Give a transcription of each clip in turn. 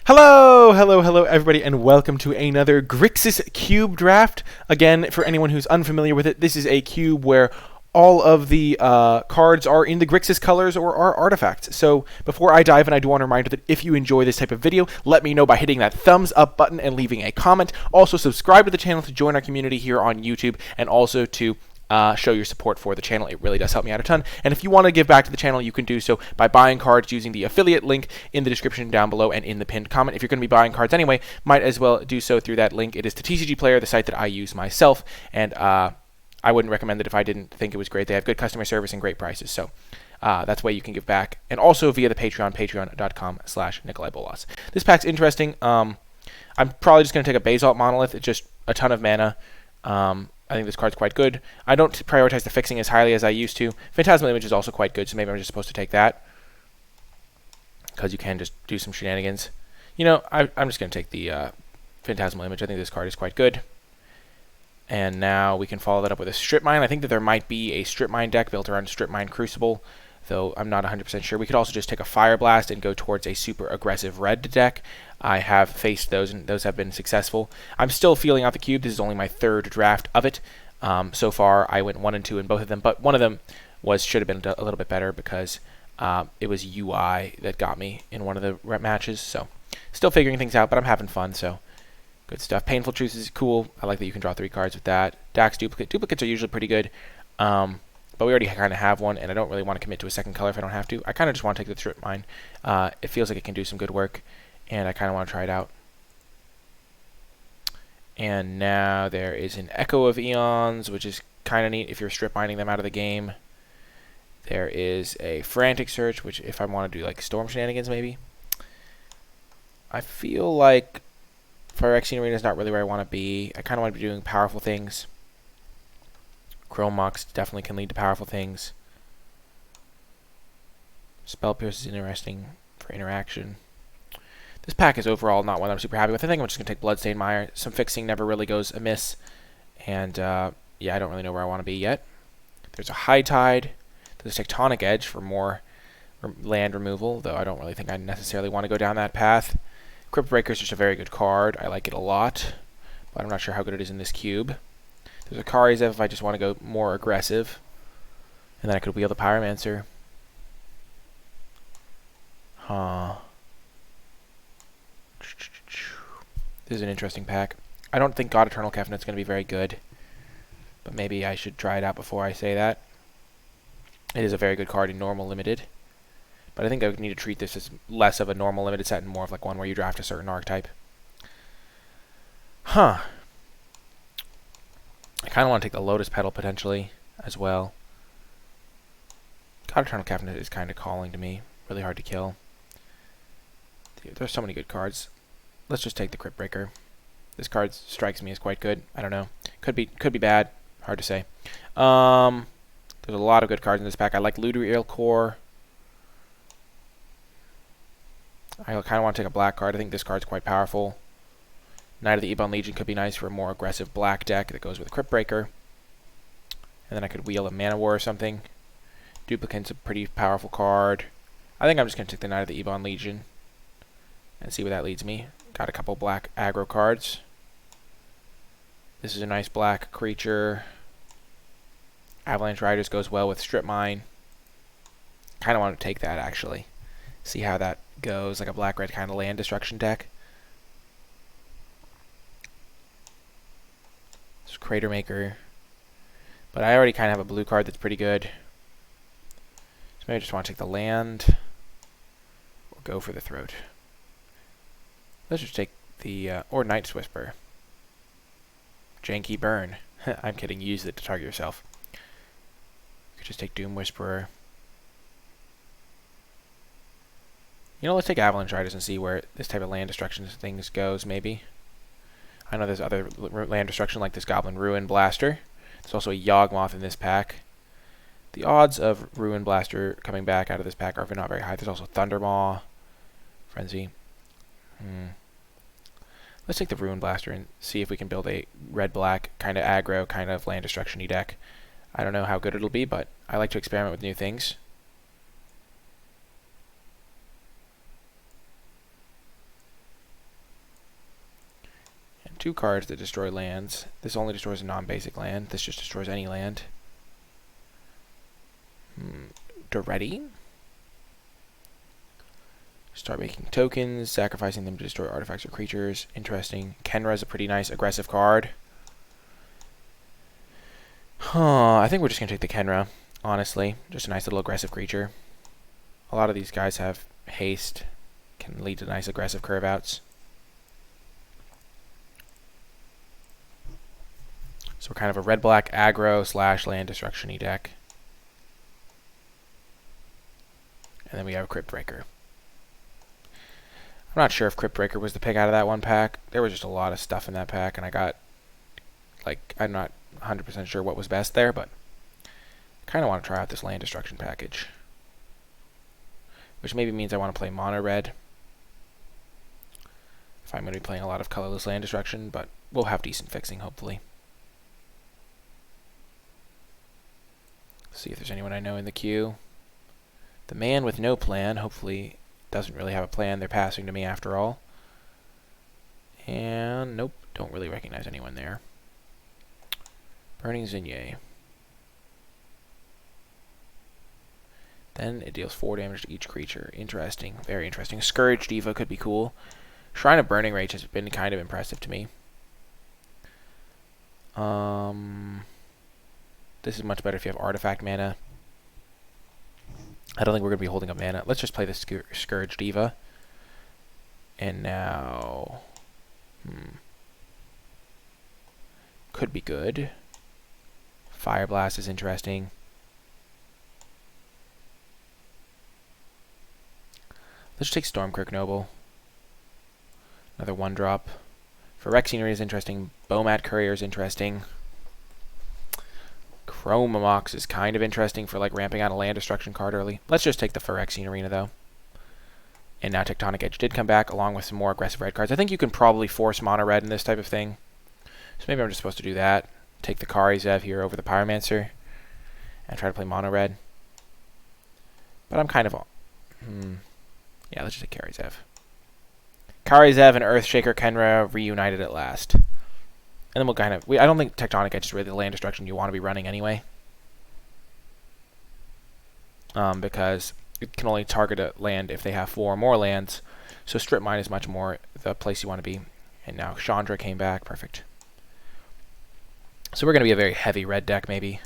Hello, everybody, and welcome to another Grixis cube draft. Again, for anyone who's unfamiliar with it, this is a cube where all of the cards are in the Grixis colors or are artifacts. So before I dive in, I do want to remind you that if you enjoy this type of video, let me know by hitting that thumbs up button and leaving a comment. Also, subscribe to the channel to join our community here on YouTube, and also to show your support for the channel. It really does help me out a ton. And if you want to give back to the channel, you can do so by buying cards using the affiliate link in the description down below and in the pinned comment. If you're going to be buying cards anyway, might as well do so through that link. It is to TCG Player, the site that I use myself, and I wouldn't recommend it if I didn't think it was great. They have good customer service and great prices, so that's why you can give back. And also via the Patreon, patreon.com/NicolaiBolas. This pack's interesting. I'm probably just going to take a Basalt Monolith. It's just a ton of mana. I think this card's quite good. I don't prioritize the fixing as highly as I used to. Phantasmal Image is also quite good, so maybe I'm just supposed to take that, because you can just do some shenanigans. You know, I'm just going to take the Phantasmal Image. I think this card is quite good. And now we can follow that up with a Strip Mine. I think that there might be a Strip Mine deck built around Strip Mine Crucible, though I'm not 100% sure. We could also just take a Fire Blast and go towards a super aggressive red deck. I have faced those, and those have been successful. I'm still feeling out the cube. This is only my third draft of it. So far, I went 1 and 2 in both of them, but one of them should have been a little bit better because it was UI that got me in one of the matches. So still figuring things out, but I'm having fun, so good stuff. Painful Truce is cool. I like that you can draw 3 cards with that. Dax Duplicate. Duplicates are usually pretty good. But we already kind of have one, and I don't really want to commit to a second color if I don't have to. I kind of just want to take the Strip Mine. It feels like it can do some good work, and I kind of want to try it out. And now there is an Echo of Eons, which is kind of neat if you're strip mining them out of the game. There is a Frantic Search, which if I want to do like Storm Shenanigans maybe. I feel like Phyrexian Arena is not really where I want to be. I kind of want to be doing powerful things. Chrome Mox definitely can lead to powerful things. Spell Pierce is interesting for interaction. This pack is overall not one I'm super happy with. I think I'm just going to take Bloodstained Mire. Some fixing never really goes amiss. And, yeah, I don't really know where I want to be yet. There's a High Tide. There's Tectonic Edge for more land removal, though I don't really think I necessarily want to go down that path. Crypt Breaker is just a very good card. I like it a lot, but I'm not sure how good it is in this cube. There's a Karizev if I just want to go more aggressive. And then I could wheel the Pyromancer. This is an interesting pack. I don't think God Eternal Caffeinate is going to be very good, but maybe I should try it out before I say that. It is a very good card in normal limited, but I think I would need to treat this as less of a normal limited set and more of like one where you draft a certain archetype. I kind of want to take the Lotus Petal potentially as well. God Eternal Caffeinate is kind of calling to me. Really hard to kill. Dude, there's so many good cards. Let's just take the Crypt Breaker. This card strikes me as quite good. I don't know. Could be bad. Hard to say. There's a lot of good cards in this pack. I like Ludoreal Core. I kind of want to take a black card. I think this card's quite powerful. Knight of the Ebon Legion could be nice for a more aggressive black deck that goes with Crypt Breaker. And then I could wheel a Mana War or something. Duplicate's a pretty powerful card. I think I'm just going to take the Knight of the Ebon Legion and see where that leads me. Got a couple black aggro cards. This is a nice black creature. Avalanche Riders goes well with Strip Mine. Kind of want to take that, actually. See how that goes, like a black-red kind of land destruction deck. This is Crater Maker. But I already kind of have a blue card that's pretty good. So maybe I just want to take the land. Or go for the Throat. Let's just take the, or Night's Whisper. Janky Burn. I'm kidding, use it to target yourself. You could just take Doom Whisperer. You know, let's take Avalanche Riders and see where this type of land destruction things goes, maybe. I know there's other land destruction like this Goblin Ruin Blaster. There's also a Yawgmoth in this pack. The odds of Ruin Blaster coming back out of this pack are not very high. There's also Thundermaw. Frenzy. Let's take the Ruin Blaster and see if we can build a red-black kind of aggro, kind of land destruction-y deck. I don't know how good it'll be, but I like to experiment with new things. 2 cards that destroy lands. This only destroys a non-basic land. This just destroys any land. Ready. Start making tokens, sacrificing them to destroy artifacts or creatures. Interesting. Kenra is a pretty nice aggressive card. I think we're just going to take the Kenra, honestly. Just a nice little aggressive creature. A lot of these guys have haste. Can lead to nice aggressive curve outs. So we're kind of a red-black aggro / land destruction-y deck. And then we have Cryptbreaker. I'm not sure if Cryptbreaker was the pick out of that one pack. There was just a lot of stuff in that pack, and I got, like, I'm not 100% sure what was best there, but I kind of want to try out this land destruction package. Which maybe means I want to play mono red. If I'm going to be playing a lot of colorless land destruction, but we'll have decent fixing, hopefully. See if there's anyone I know in the queue. The man with no plan, hopefully doesn't really have a plan. They're passing to me after all. And nope, don't really recognize anyone there. Burning Zinye. Then it deals 4 damage to each creature. Interesting, very interesting. Scourge Diva could be cool. Shrine of Burning Rage has been kind of impressive to me. This is much better if you have artifact mana. I don't think we're going to be holding up mana. Let's just play the Scourge Diva. And now... could be good. Fire Blast is interesting. Let's take Stormkirk Noble. Another 1-drop. Phyrexian Arena is interesting. Bomat Courier is interesting. Chroma Mox is kind of interesting for like ramping out a land destruction card early. Let's just take the Phyrexian Arena though. And now Tectonic Edge did come back along with some more aggressive red cards. I think you can probably force mono red in this type of thing. So maybe I'm just supposed to do that. Take the Kari Zev here over the Pyromancer. And try to play mono red. But I'm kind of... yeah, let's just take Kari Zev. Kari Zev and Earthshaker Kenra reunited at last. And then we'll kind of... I don't think Tectonic Edge is really the land destruction you want to be running anyway. Because it can only target a land if they have 4 or more lands. So Strip Mine is much more the place you want to be. And now Chandra came back. Perfect. So we're going to be a very heavy red deck, maybe.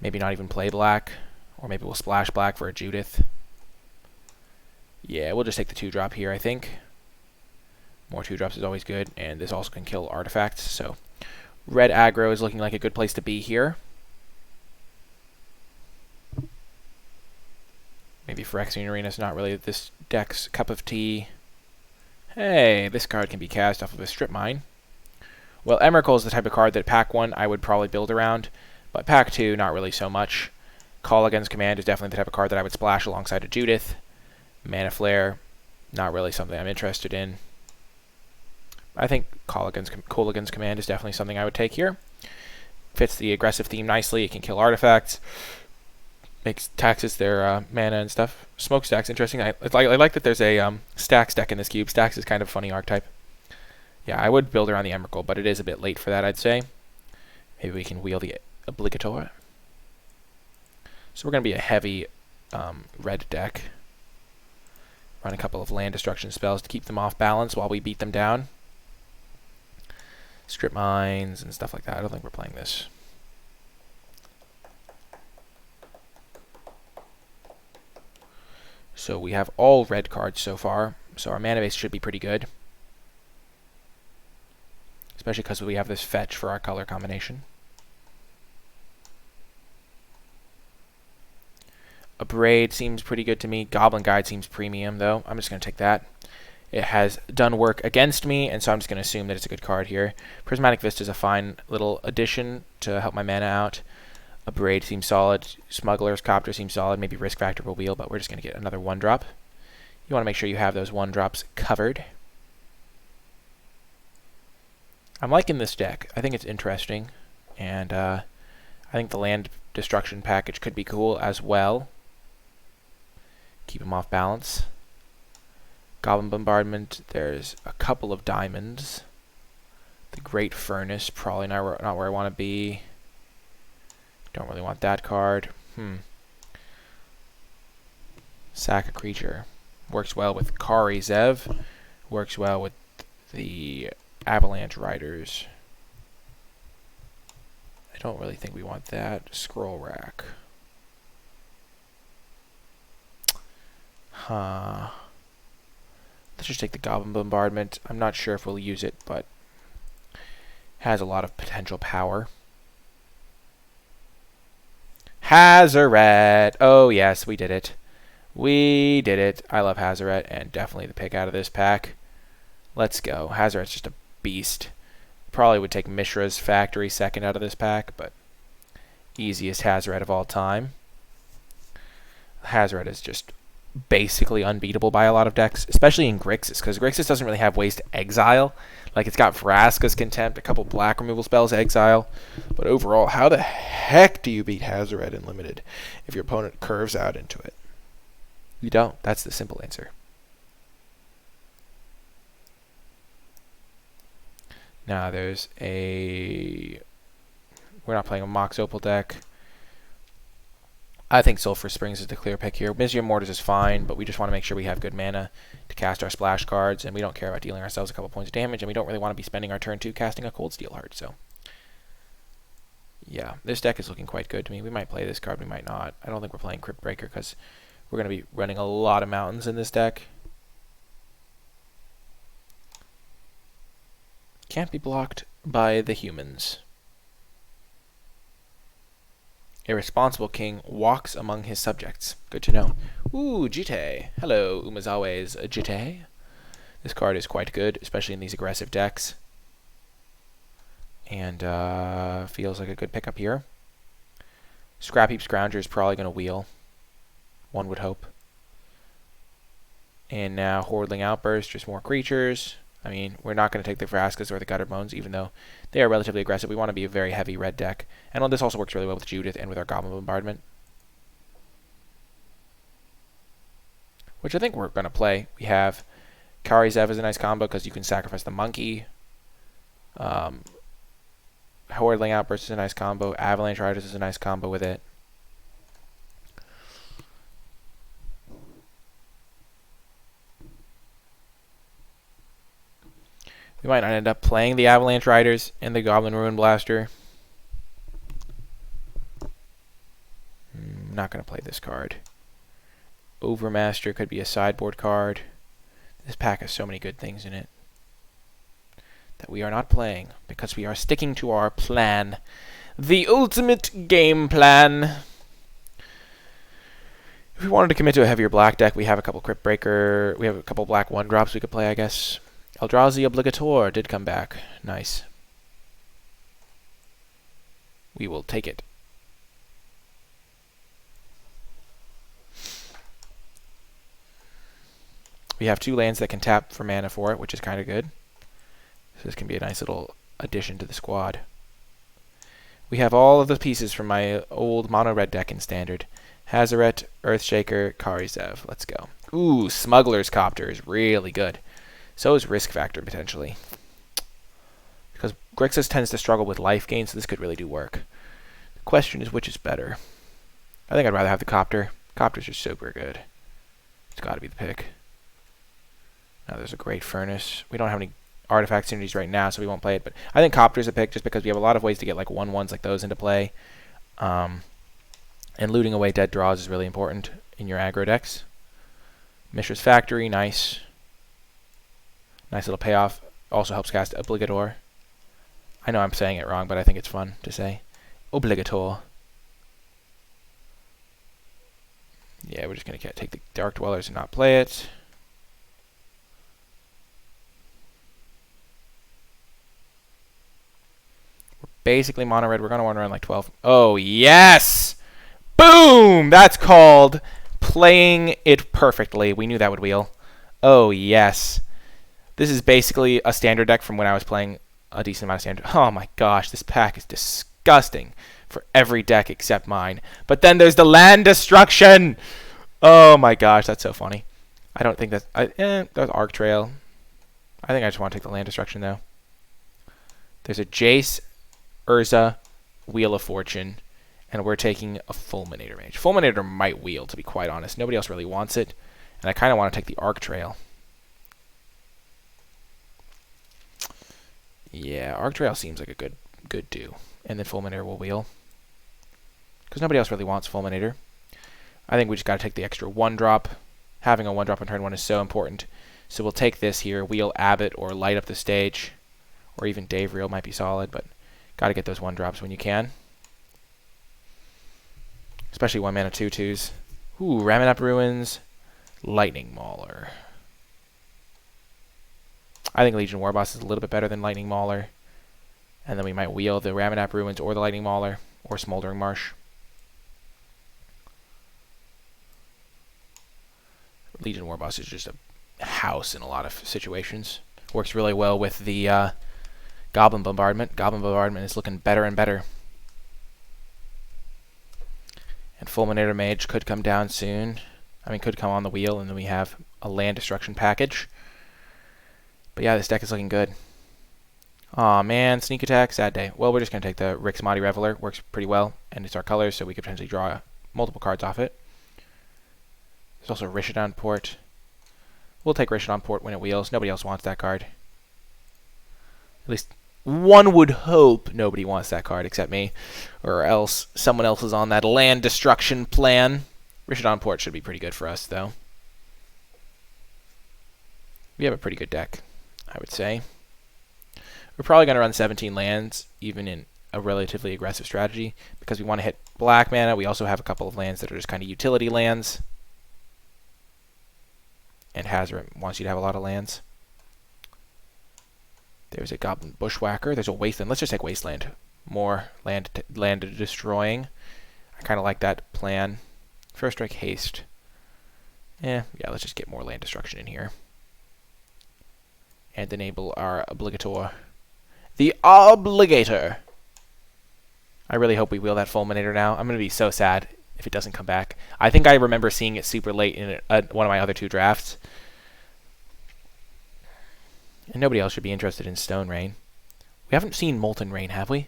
Maybe not even play black. Or maybe we'll splash black for a Judith. Yeah, we'll just take the 2-drop here, I think. More 2-drops is always good, and this also can kill artifacts, so red aggro is looking like a good place to be here. Maybe Phyrexian Arena is not really this deck's cup of tea. Hey, this card can be cast off of a Strip Mine. Well, Emrakul is the type of card that pack 1 I would probably build around, but pack 2 not really so much. Call Against Command is definitely the type of card that I would splash alongside a Judith. Mana Flare, not really something I'm interested in. I think Cooligan's Command is definitely something I would take here. Fits the aggressive theme nicely. It can kill artifacts. Makes taxes their mana and stuff. Smokestack's interesting. I like that there's a Stacks deck in this cube. Stacks is kind of a funny archetype. Yeah, I would build around the Emrakul, but it is a bit late for that, I'd say. Maybe we can wheel the Obligator. So we're going to be a heavy red deck. Run a couple of land destruction spells to keep them off balance while we beat them down. Strip Mines and stuff like that. I don't think we're playing this. So we have all red cards so far. So our mana base should be pretty good. Especially because we have this fetch for our color combination. A Braid seems pretty good to me. Goblin Guide seems premium, though. I'm just going to take that. It has done work against me, and so I'm just going to assume that it's a good card here. Prismatic Vista is a fine little addition to help my mana out. A Braid seems solid. Smuggler's Copter seems solid. Maybe Risk Factor will wheel, but we're just going to get another 1-drop. You want to make sure you have those 1-drops covered. I'm liking this deck. I think it's interesting, and I think the land destruction package could be cool as well. Keep them off balance. Goblin Bombardment. There's a couple of diamonds. The Great Furnace, probably not where I want to be. Don't really want that card. Sack a creature. Works well with Kari Zev. Works well with the Avalanche Riders. I don't really think we want that. Scroll Rack. Let's just take the Goblin Bombardment. I'm not sure if we'll use it, but has a lot of potential power. Hazoret! Oh yes, we did it. We did it. I love Hazoret, and definitely the pick out of this pack. Let's go. Hazoret's just a beast. Probably would take Mishra's Factory second out of this pack, but easiest Hazoret of all time. Hazoret is just basically unbeatable by a lot of decks, especially in Grixis, because Grixis doesn't really have ways to exile. Like, it's got Vraska's Contempt, a couple black removal spells, exile. But overall, how the heck do you beat Hazoret in Limited if your opponent curves out into it? You don't. That's the simple answer. Now, there's a... We're not playing a Mox Opal deck. I think Sulphur Springs is the clear pick here. Mizzium Mortars is fine, but we just want to make sure we have good mana to cast our splash cards, and we don't care about dealing ourselves a couple points of damage, and we don't really want to be spending our turn 2 casting a Cold Steel Heart, so... Yeah, this deck is looking quite good to me. We might play this card, we might not. I don't think we're playing Crypt Breaker, because we're going to be running a lot of mountains in this deck. Can't be blocked by the humans. Irresponsible king walks among his subjects. Good to know. Ooh, Jite. Hello, Umazawa's Jite. This card is quite good, especially in these aggressive decks. And feels like a good pickup here. Scrap Heap Scrounger is probably going to wheel. One would hope. And now Hordling Outburst, just more creatures. I mean, we're not going to take the Vraskas or the Gutterbones, even though they are relatively aggressive. We want to be a very heavy red deck. And this also works really well with Judith and with our Goblin Bombardment, which I think we're going to play. We have Kari Zev as a nice combo because you can sacrifice the monkey. Hordling Outburst is a nice combo. Avalanche Riders is a nice combo with it. We might not end up playing the Avalanche Riders and the Goblin Ruin Blaster. I'm not going to play this card. Overmaster could be a sideboard card. This pack has so many good things in it that we are not playing because we are sticking to our plan. The ultimate game plan. If we wanted to commit to a heavier black deck, we have a couple Crypt Breaker. We have a couple black 1-drops we could play, I guess. Eldrazi Obligator did come back. Nice. We will take it. We have 2 lands that can tap for mana for it, which is kind of good. So this can be a nice little addition to the squad. We have all of the pieces from my old mono-red deck in Standard. Hazoret, Earthshaker, Kari Zev. Let's go. Ooh, Smuggler's Copter is really good. So is Risk Factor, potentially. Because Grixis tends to struggle with life gain, so this could really do work. The question is, which is better? I think I'd rather have the Copter. Copter's just super good. It's got to be the pick. Now there's a Great Furnace. We don't have any artifact synergies right now, so we won't play it. But I think Copter's a pick just because we have a lot of ways to get like 1/1s like those into play. And looting away dead draws is really important in your aggro decks. Mishra's Factory, nice. Nice little payoff. Also helps cast Obligator. I know I'm saying it wrong, but I think it's fun to say. Obligator. Yeah, we're just going to take the Dark Dwellers and not play it. We're basically mono red. We're going to want to run like 12. Oh, yes! Boom! That's called playing it perfectly. We knew that would wheel. Oh, yes. This is basically a standard deck from when I was playing a decent amount of standard. Oh my gosh, this pack is disgusting for every deck except mine. But then there's the land destruction. Oh my gosh, that's so funny. I don't think that's... There's Arc Trail. I think I just want to take the land destruction though. There's a Jace, Urza, Wheel of Fortune, and we're taking a Fulminator Mage. Fulminator might wheel, to be quite honest. Nobody else really wants it, and I kind of want to take the Arc Trail. Yeah, Arc Trail seems like a good do. And then Fulminator will wheel. Because nobody else really wants Fulminator. I think we just got to take the extra 1-drop. Having a 1-drop on turn 1 is so important. So we'll take this here, wheel Abbott or light up the stage. Or even Dave Reel might be solid, but got to get those 1-drops when you can. Especially 1-mana 2/2s. Ooh, Raminap Ruins, Lightning Mauler. I think Legion Warboss is a little bit better than Lightning Mauler. And then we might wheel the Raminap Ruins or the Lightning Mauler or Smoldering Marsh. Legion Warboss is just a house in a lot of situations. Works really well with the Goblin Bombardment. Goblin Bombardment is looking better and better. And Fulminator Mage could come down soon. I mean, could come on the wheel, and then we have a land destruction package. But yeah, this deck is looking good. Aw, man, sneak attack, sad day. Well, we're just going to take the Rix Mahdi Reveler. Works pretty well, and it's our colors, so we could potentially draw multiple cards off it. There's also Rishodon Port. We'll take Rishodon Port when it wheels. Nobody else wants that card. At least one would hope nobody wants that card except me. Or else someone else is on that land destruction plan. Rishodon Port should be pretty good for us, though. We have a pretty good deck, I would say. We're probably going to run 17 lands, even in a relatively aggressive strategy, because we want to hit black mana. We also have a couple of lands that are just kind of utility lands. And Hazoret wants you to have a lot of lands. There's a Goblin Bushwhacker. There's a Wasteland. Let's just take Wasteland. More land destroying. I kind of like that plan. First Strike Haste. Yeah, let's just get more land destruction in here. And enable our Obligator. The Obligator! I really hope we wheel that Fulminator now. I'm going to be so sad if it doesn't come back. I think I remember seeing it super late in one of my other 2 drafts. And nobody else should be interested in Stone Rain. We haven't seen Molten Rain, have we?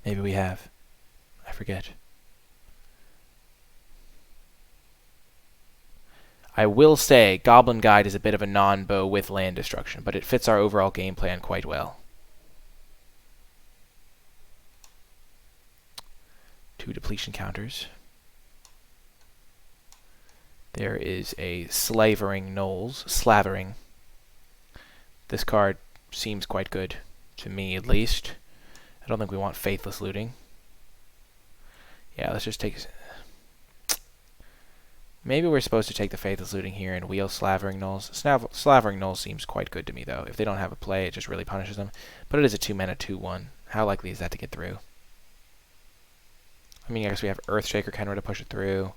Maybe we have. I forget. I will say Goblin Guide is a bit of a non-bow with land destruction, but it fits our overall game plan quite well. 2 depletion counters. There is a Slavering Knolls. Slavering. This card seems quite good, to me at least. I don't think we want Faithless Looting. Yeah, let's just take... Maybe we're supposed to take the Faithless Looting here and wheel Slavering Knolls. Slavering Knolls seems quite good to me, though. If they don't have a play, it just really punishes them. But it is a 2-mana 2/1. How likely is that to get through? I mean, I guess we have Earthshaker Kenra to push it through.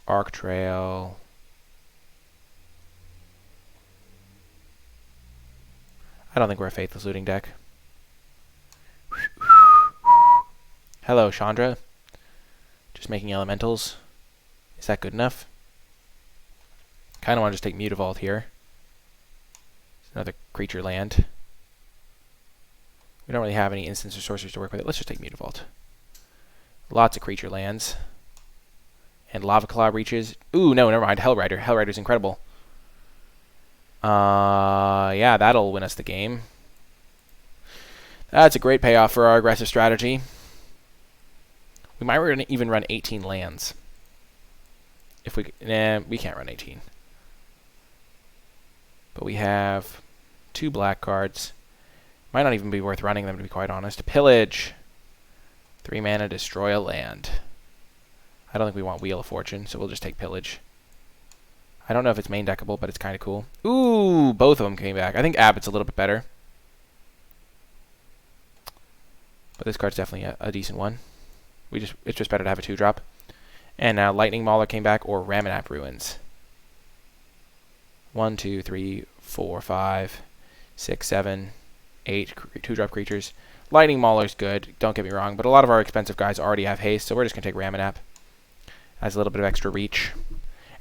Arc Trail. I don't think we're a Faithless Looting deck. Hello, Chandra. Just making elementals. Is that good enough? Kind of want to just take Mutavault here. It's another creature land. We don't really have any instants or sorceries to work with it. Let's just take Mutavault. Lots of creature lands. And Lava Claw reaches. Ooh, no, never mind. Hellrider. Hellrider's incredible. Yeah, that'll win us the game. That's a great payoff for our aggressive strategy. We might even run 18 lands. If we... Nah, we can't run 18. But we have 2 black cards. Might not even be worth running them, to be quite honest. Pillage. 3 mana, destroy a land. I don't think we want Wheel of Fortune, so we'll just take Pillage. I don't know if it's main deckable, but it's kind of cool. Ooh, both of them came back. I think Abbott's a little bit better. But this card's definitely a decent one. It's just better to have a 2-drop. And now Lightning Mauler came back, or Raminap Ruins. 1, 2, 3, 4, 5, 6, 7, 8 2-drop creatures. Lightning Mauler's good, don't get me wrong, but a lot of our expensive guys already have haste, so we're just going to take Raminap. Has a little bit of extra reach.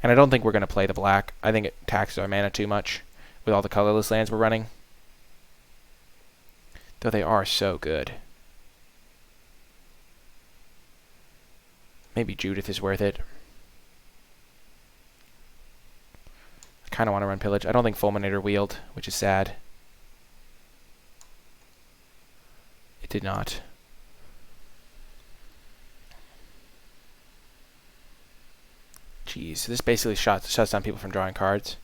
And I don't think we're going to play the black. I think it taxes our mana too much. with all the colorless lands we're running. Though they are so good. Maybe Judith is worth it. I kind of want to run Pillage. I don't think Fulminator wheeled, which is sad. It did not. Jeez, this basically shuts down people from drawing cards.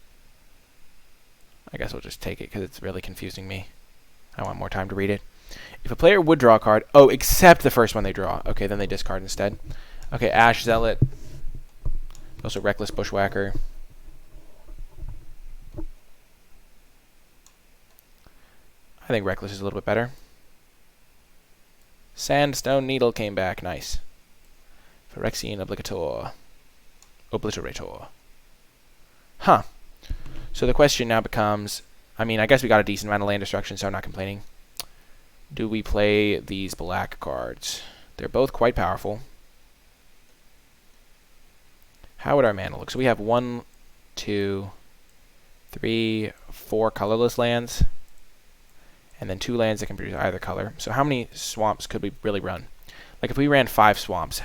I guess we'll just take it because it's really confusing me. I want more time to read it. If a player would draw a card, oh, except the first one they draw. Okay, then they discard instead. Okay, Ash Zealot. Also Reckless Bushwhacker. I think Reckless is a little bit better. Sandstone Needle came back. Nice. Phyrexian Obliterator. Huh. So the question now becomes, I mean, I guess we got a decent amount of land destruction, so I'm not complaining. Do we play these black cards? They're both quite powerful. How would our mana look? So we have 1, 2, 3, 4 colorless lands, and then 2 lands that can produce either color. So how many swamps could we really run? Like if we ran 5 swamps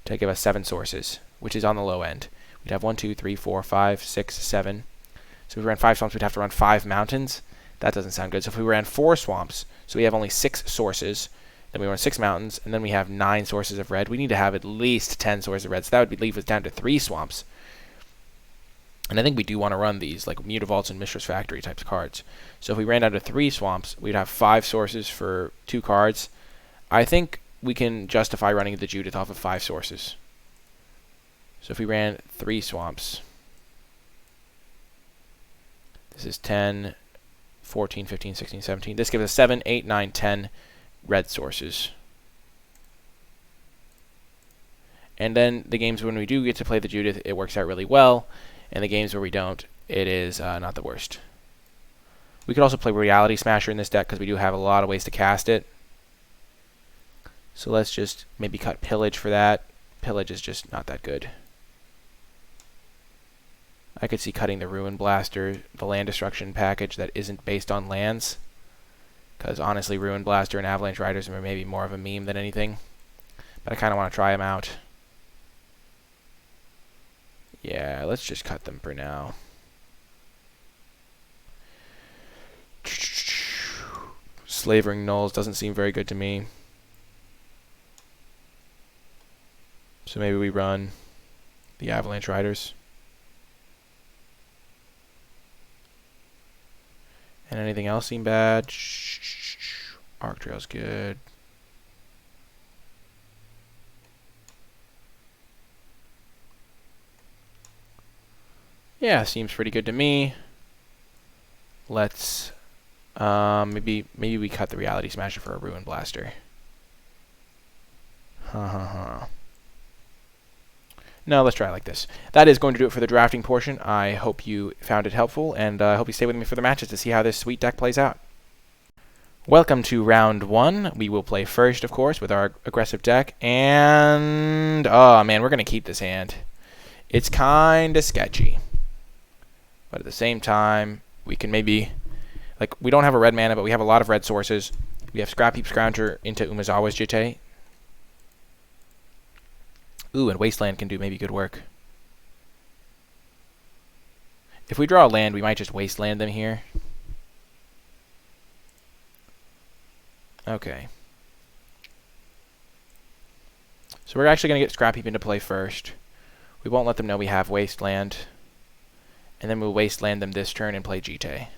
to give us 7 sources, which is on the low end, we'd have 1, 2, 3, 4, 5, 6, 7. So if we ran 5 swamps, we'd have to run 5 mountains. That doesn't sound good. So if we ran 4 swamps, so we have only 6 sources, then we run 6 mountains, and then we have 9 sources of red. We need to have at least 10 sources of red. So that would leave us down to 3 swamps. And I think we do want to run these, like Mutavaults and Mistress Factory types of cards. So if we ran down to 3 swamps, we'd have 5 sources for 2 cards. I think we can justify running the Judith off of 5 sources. So if we ran 3 swamps, this is 10, 14, 15, 16, 17. This gives us 7, 8, 9, 10 red sources. And then the games when we do get to play the Judith, it works out really well. And the games where we don't, it is not the worst. We could also play Reality Smasher in this deck because we do have a lot of ways to cast it. So let's just maybe cut Pillage for that. Pillage is just not that good. I could see cutting the Ruin Blaster, the land destruction package that isn't based on lands. Because honestly, Ruin Blaster and Avalanche Riders are maybe more of a meme than anything. But I kind of want to try them out. Yeah, let's just cut them for now. Slavering Nulls doesn't seem very good to me. So maybe we run the Avalanche Riders. And anything else seem bad? Arc Trail's good. Yeah, seems pretty good to me. Let's maybe we cut the Reality Smasher for a Ruin Blaster. No, let's try it like this. That is going to do it for the drafting portion. I hope you found it helpful, and I hope you stay with me for the matches to see how this sweet deck plays out. Welcome to round 1. We will play first, of course, with our aggressive deck, and oh man, we're going to keep this hand. It's kind of sketchy, but at the same time, we can maybe, like, we don't have a red mana, but we have a lot of red sources. We have Scrap Heap Scrounger into Umezawa's Jitte. Ooh, and Wasteland can do maybe good work. If we draw a land, we might just Wasteland them here. Okay. So we're actually going to get Scrap Heap into play first. We won't let them know we have Wasteland. And then we'll Wasteland them this turn and play Jitte.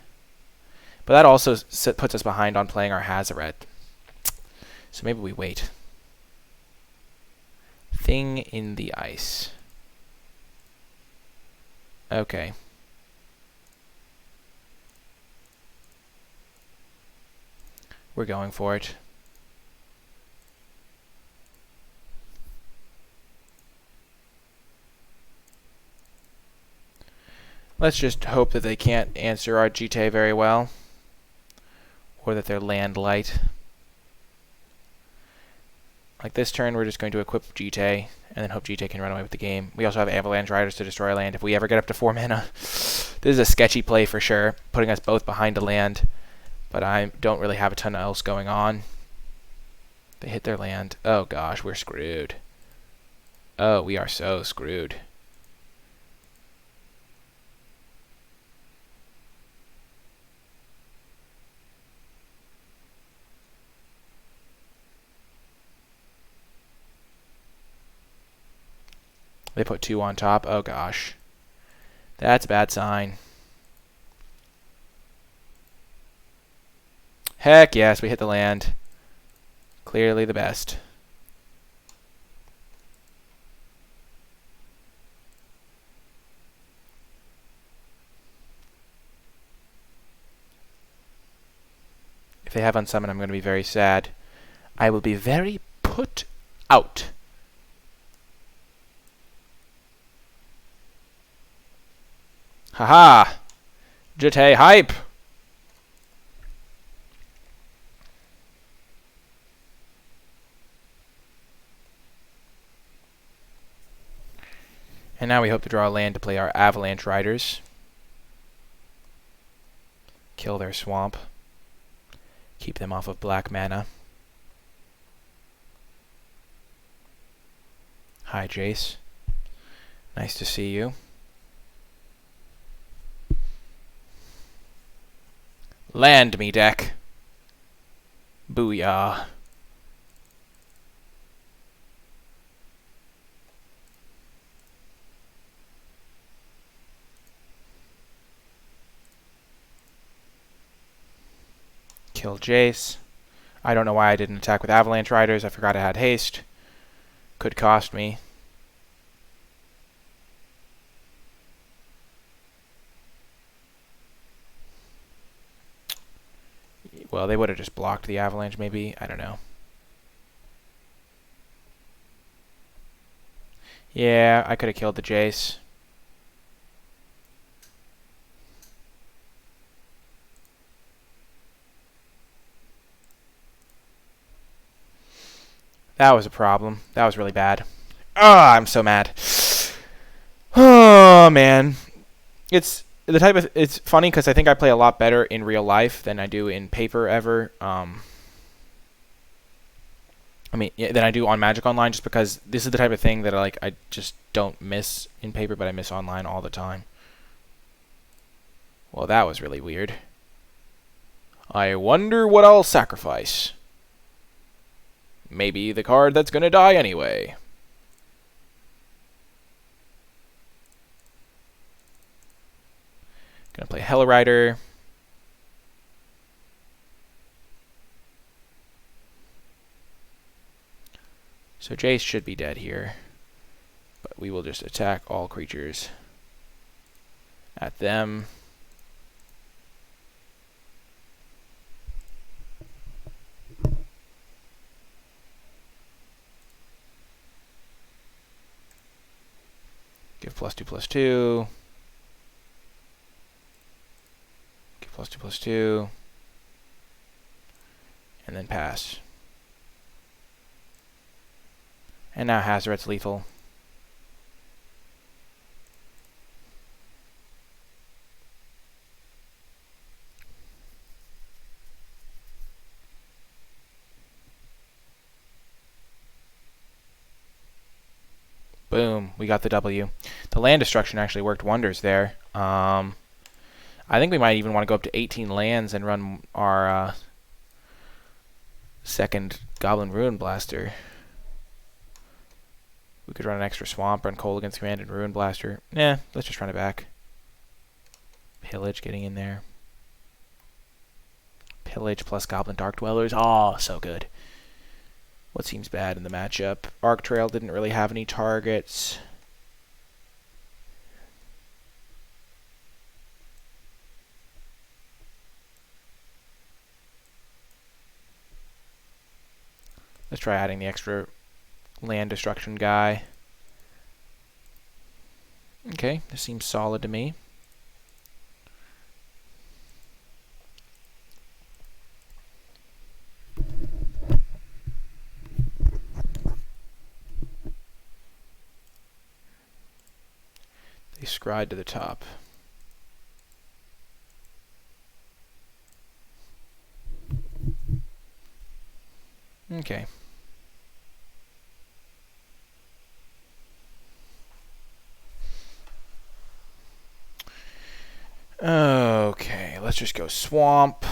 But that also puts us behind on playing our Hazoret. So maybe we wait. Thing in the Ice. Okay. We're going for it. Let's just hope that they can't answer our Jitte very well. Or that they're land light. Like this turn, we're just going to equip Jitte, and then hope Jitte can run away with the game. We also have Avalanche Riders to destroy land if we ever get up to 4 mana. This is a sketchy play for sure, putting us both behind a land, but I don't really have a ton else going on. They hit their land. Oh gosh, we're screwed. Oh, we are so screwed. They put 2 on top. Oh gosh. That's a bad sign. Heck yes, we hit the land. Clearly the best. If they have unsummon, I'm going to be very sad. I will be very put out. Haha! Jete hype! And now we hope to draw a land to play our Avalanche Riders. Kill their swamp. Keep them off of black mana. Hi, Jace. Nice to see you. Land me, deck. Booyah. Kill Jace. I don't know why I didn't attack with Avalanche Riders. I forgot I had haste. Could cost me. Well, they would have just blocked the Avalanche, maybe. I don't know. Yeah, I could have killed the Jace. That was a problem. That was really bad. Ah, I'm so mad. Oh, man. It's the type of... It's funny because I think I play a lot better in real life than I do in paper ever. I mean, yeah, than I do on Magic Online, just because this is the type of thing that I just don't miss in paper, but I miss online all the time. Well, that was really weird. I wonder what I'll sacrifice. Maybe the card that's gonna die anyway. Gonna play Hell Rider. So Jace should be dead here. But we will just attack all creatures at them. Give +2/+2. Give +2/+2. And then pass. And now Hazoret's lethal. Boom, we got the W. The land destruction actually worked wonders there. I think we might even want to go up to 18 lands and run our second Goblin Ruin Blaster. We could run an extra swamp, run Cold Against Command, and Ruin Blaster. Yeah, let's just run it back. Pillage getting in there. Pillage plus Goblin Dark Dwellers. Oh, so good. What seems bad in the matchup? Arc Trail didn't really have any targets. Let's try adding the extra land destruction guy. Okay, this seems solid to me. They scryed to the top. Okay. Okay, let's just go Swamp.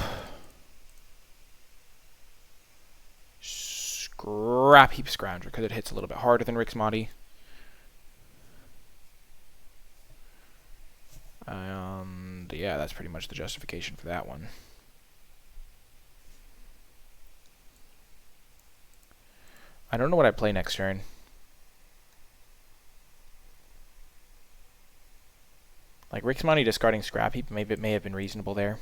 Scrap Heap Scrounger, because it hits a little bit harder than Rixmati. And yeah, that's pretty much the justification for that one. I don't know what I play next turn. Like, Rixmati discarding Scrap Heap, maybe it may have been reasonable there.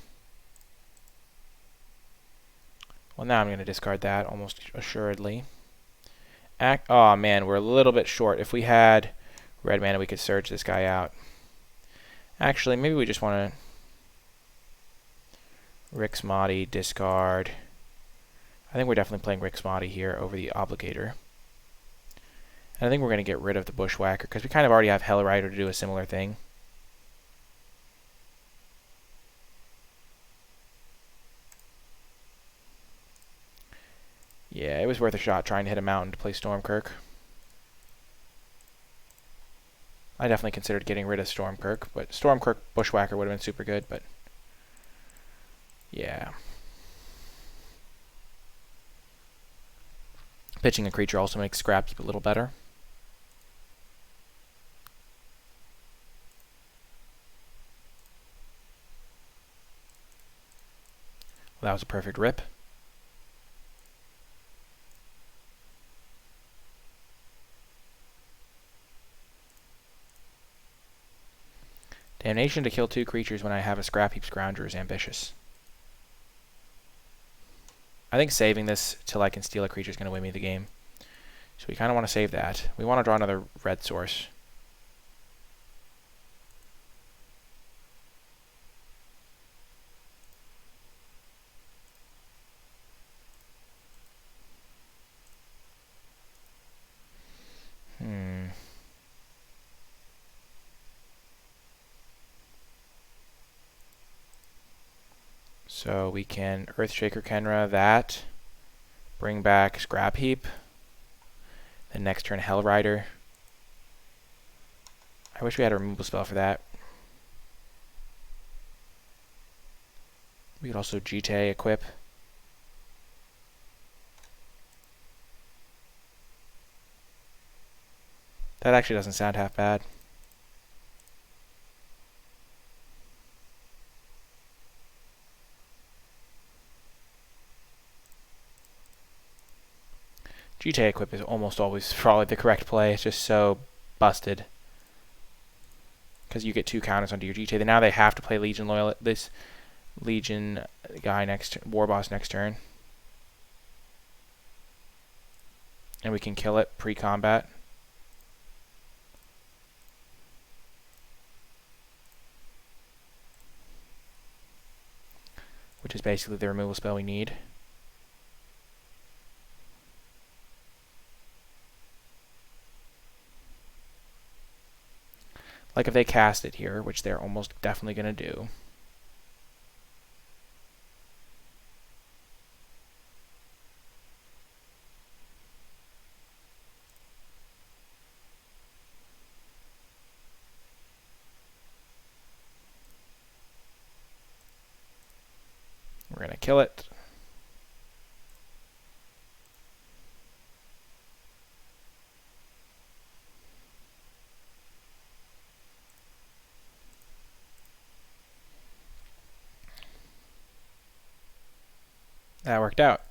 Well, now I'm going to discard that, almost assuredly. Oh, man, we're a little bit short. If we had red mana, we could search this guy out. Actually, maybe we just want to Rixmati, discard. I think we're definitely playing Rixmati here over the Obligator. And I think we're going to get rid of the Bushwhacker, because we kind of already have Hellrider to do a similar thing. Yeah, it was worth a shot trying to hit a mountain to play Stormkirk. I definitely considered getting rid of Stormkirk, but Stormkirk Bushwhacker would have been super good, but yeah. Pitching a creature also makes Scrap Heap a little better. Well, that was a perfect rip. Damnation to kill 2 creatures when I have a Scrap Heap Scrounger is ambitious. I think saving this till I can steal a creature is going to win me the game. So we kind of want to save that. We want to draw another red source. So we can Earthshaker Kenra that, bring back Scrap Heap, then next turn Hellrider. I wish we had a removal spell for that. We could also Jite equip. That actually doesn't sound half bad. Jite equip is almost always probably the correct play. It's just so busted. Because you get 2 counters onto your Jite. Then now they have to play Legion Loyal. This Legion guy next War Boss next turn. And we can kill it pre-combat. Which is basically the removal spell we need. Like if they cast it here, which they're almost definitely going to do. We're going to kill it. That worked out.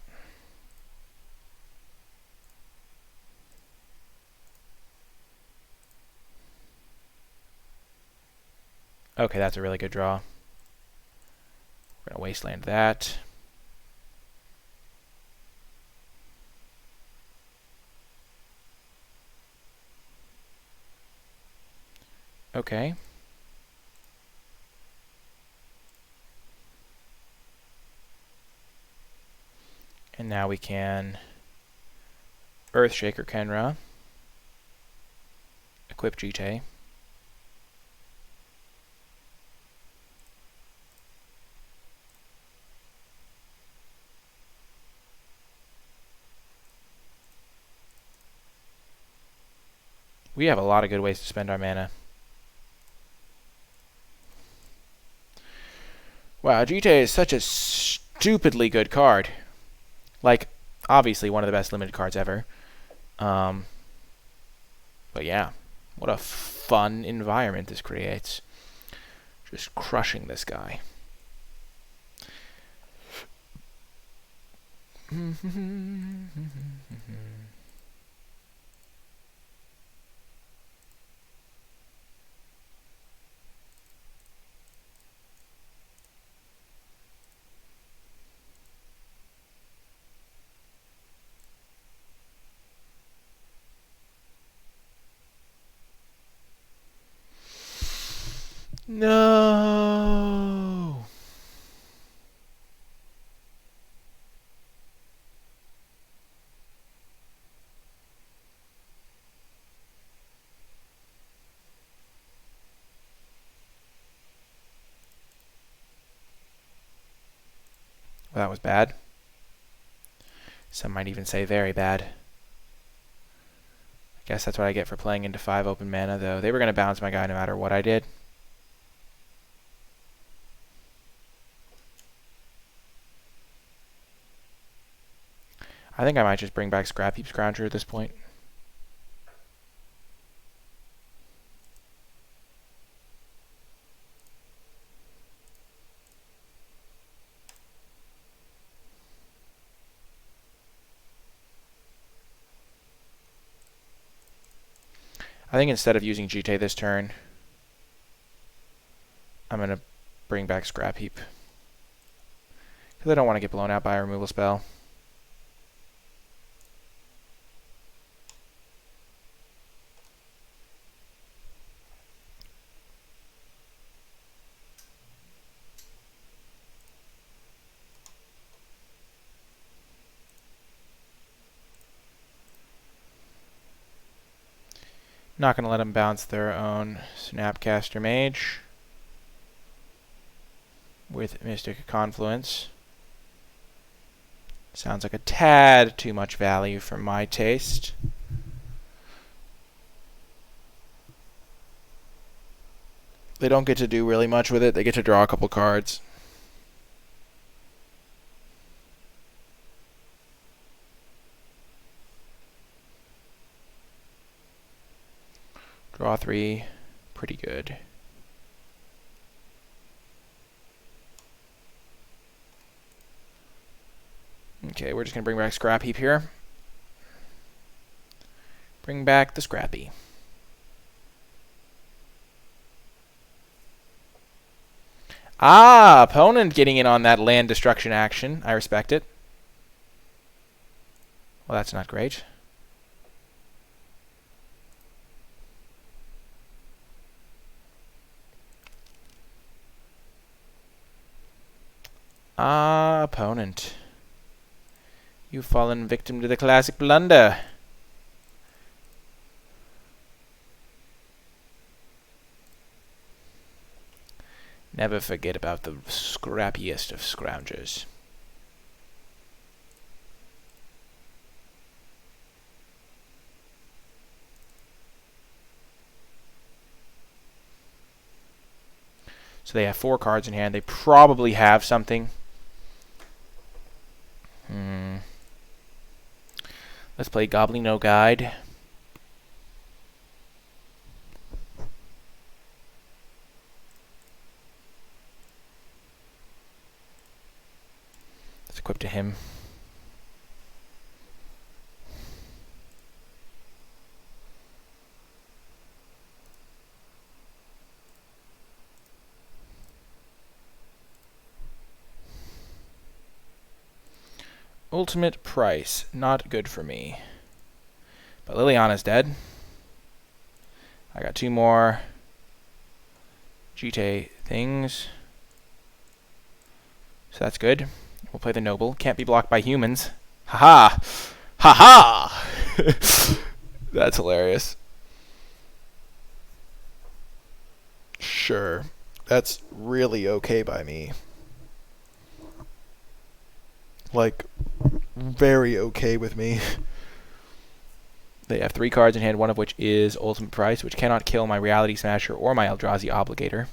Okay, that's a really good draw. We're going to wasteland that. Okay. And now we can Earthshaker Kenra, equip Jite. We have a lot of good ways to spend our mana. Wow, Jite is such a stupidly good card. Like, obviously one of the best limited cards ever. But yeah, what a fun environment this creates. Just crushing this guy. No. Well, that was bad. Some might even say very bad. I guess that's what I get for playing into 5 open mana, though. They were going to bounce my guy no matter what I did. I think I might just bring back Scrap Heap Scrounger at this point. I think instead of using Jite this turn, I'm going to bring back Scrap Heap. Because I don't want to get blown out by a removal spell. Not going to let them bounce their own Snapcaster Mage with Mystic Confluence. Sounds like a tad too much value for my taste. They don't get to do really much with it. They get to draw a couple cards. Draw 3, pretty good. Okay, we're just going to bring back Scrap Heap here. Bring back the Scrappy. Ah, opponent getting in on that land destruction action. I respect it. Well, that's not great. Ah, opponent. You've fallen victim to the classic blunder. Never forget about the scrappiest of scroungers. So they have 4 cards in hand. They probably have something. Let's play Goblino Guide. Let's equip to him. Ultimate price. Not good for me. But Liliana's dead. I got 2 more Jite things. So that's good. We'll play the Noble. Can't be blocked by humans. Haha! Haha! That's hilarious. Sure. That's really okay by me. Like, very okay with me. They have 3 cards in hand, one of which is Ultimate Price, which cannot kill my Reality Smasher or my Eldrazi Obligator.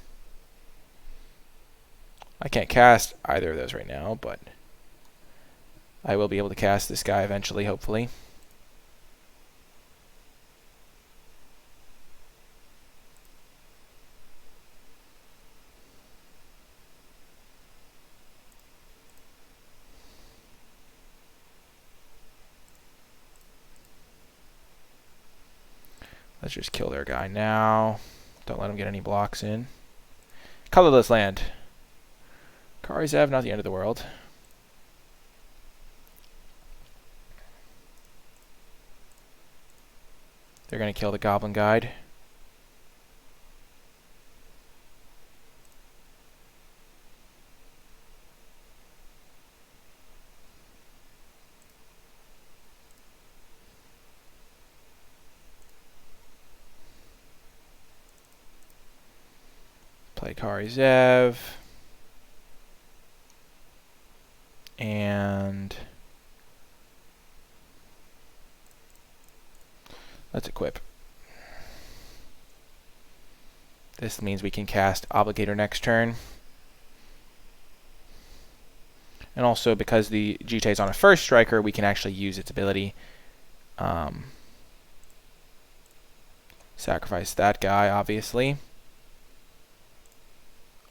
I can't cast either of those right now, but I will be able to cast this guy eventually, hopefully. Let's just kill their guy now. Don't let him get any blocks in. Colorless land. Karizev, not the end of the world. They're going to kill the Goblin Guide. Play Karizev. And let's equip. This means we can cast Obligator next turn. And also, because the Jite is on a first striker, we can actually use its ability. Sacrifice that guy, obviously.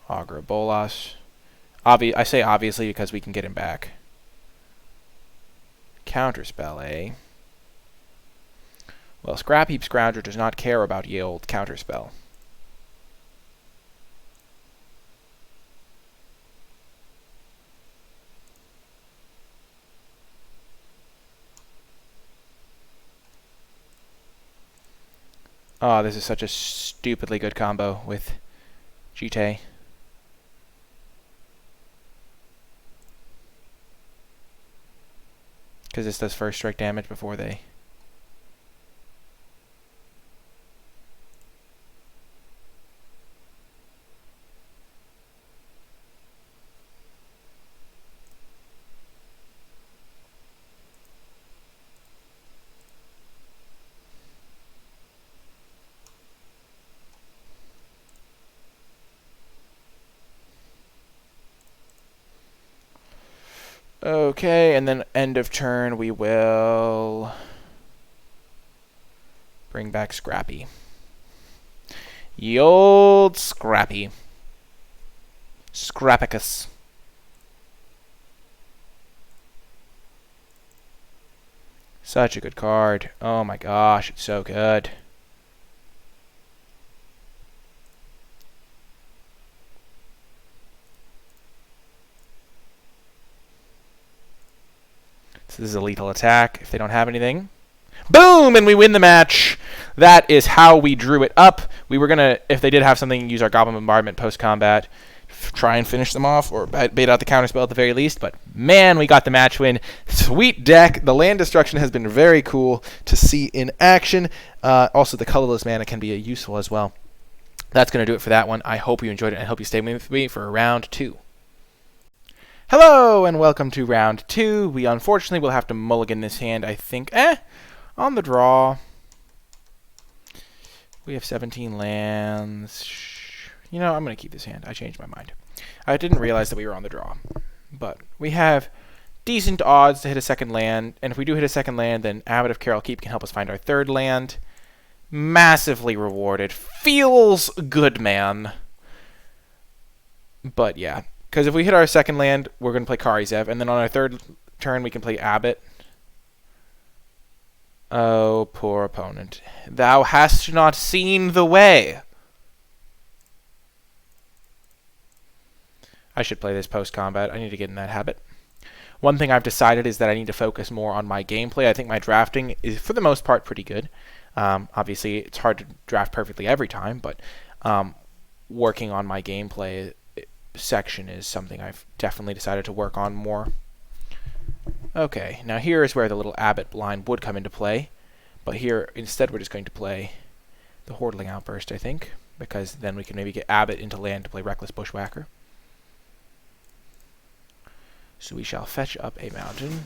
NicolaiBolas. I say obviously because we can get him back. Counterspell, eh? Well, Scrapheap Scrounger does not care about ye old Counterspell. Oh, this is such a stupidly good combo with Jite. Because this does first strike damage before they... Okay, and then end of turn we will bring back Scrappy. Ye old Scrappy. Scrapicus. Such a good card. Oh my gosh, it's so good. So this is a lethal attack if they don't have anything. Boom! And we win the match. That is how we drew it up. We were going to, if they did have something, use our Goblin Bombardment post-combat. Try and finish them off, or bait out the counterspell at the very least. But man, we got the match win. Sweet deck. The land destruction has been very cool to see in action. Also, the colorless mana can be useful as well. That's going to do it for that one. I hope you enjoyed it, and I hope you stay with me for round 2. Hello, and welcome to round 2. We unfortunately will have to mulligan this hand, I think. On the draw. We have 17 lands. You know, I'm going to keep this hand. I changed my mind. I didn't realize that we were on the draw. But we have decent odds to hit a second land. And if we do hit a second land, then Abbot of Carol Keep can help us find our third land. Massively rewarded. Feels good, man. But yeah. Because if we hit our second land, we're going to play Karizev. And then on our third turn, we can play Abbot. Oh, poor opponent. Thou hast not seen the way. I should play this post-combat. I need to get in that habit. One thing I've decided is that I need to focus more on my gameplay. I think my drafting is, for the most part, pretty good. Obviously, it's hard to draft perfectly every time, but working on my gameplay section is something I've definitely decided to work on more. Okay, now here is where the little Abbot line would come into play, but here instead we're just going to play the Hordling Outburst, I think, because then we can maybe get Abbot into land to play Reckless Bushwhacker. So we shall fetch up a mountain.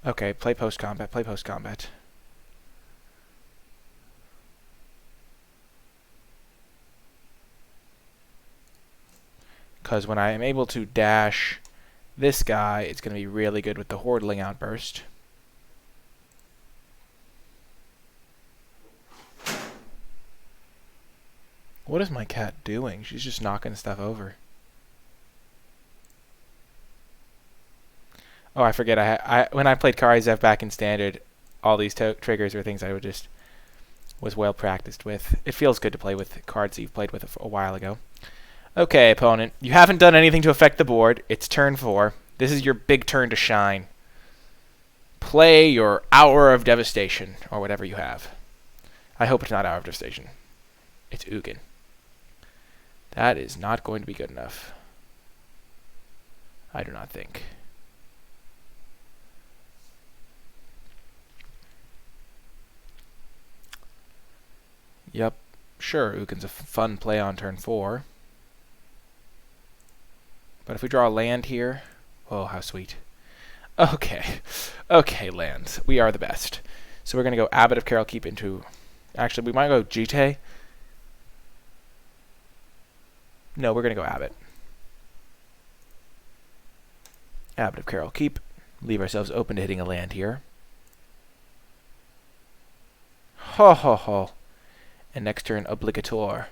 Okay, play post-combat, play post-combat. Because when I am able to dash this guy, it's going to be really good with the Hordling Outburst. What is my cat doing? She's just knocking stuff over. Oh, I forget. When I played Karizev back in Standard, all these triggers are things I was well practiced with. It feels good to play with cards that you've played with a while ago. Okay, opponent. You haven't done anything to affect the board. It's turn 4. This is your big turn to shine. Play your Hour of Devastation, or whatever you have. I hope it's not Hour of Devastation. It's Ugin. That is not going to be good enough. I do not think. Yep. Sure, Ugin's a fun play on turn 4. But if we draw a land here... Oh, how sweet. Okay. Okay, lands. We are the best. So we're going to go Abbot of Carol Keep into... Actually, we might go Jite. No, we're going to go Abbot. Abbot of Carol Keep. Leave ourselves open to hitting a land here. Ho ho ho. And next turn, Obligator.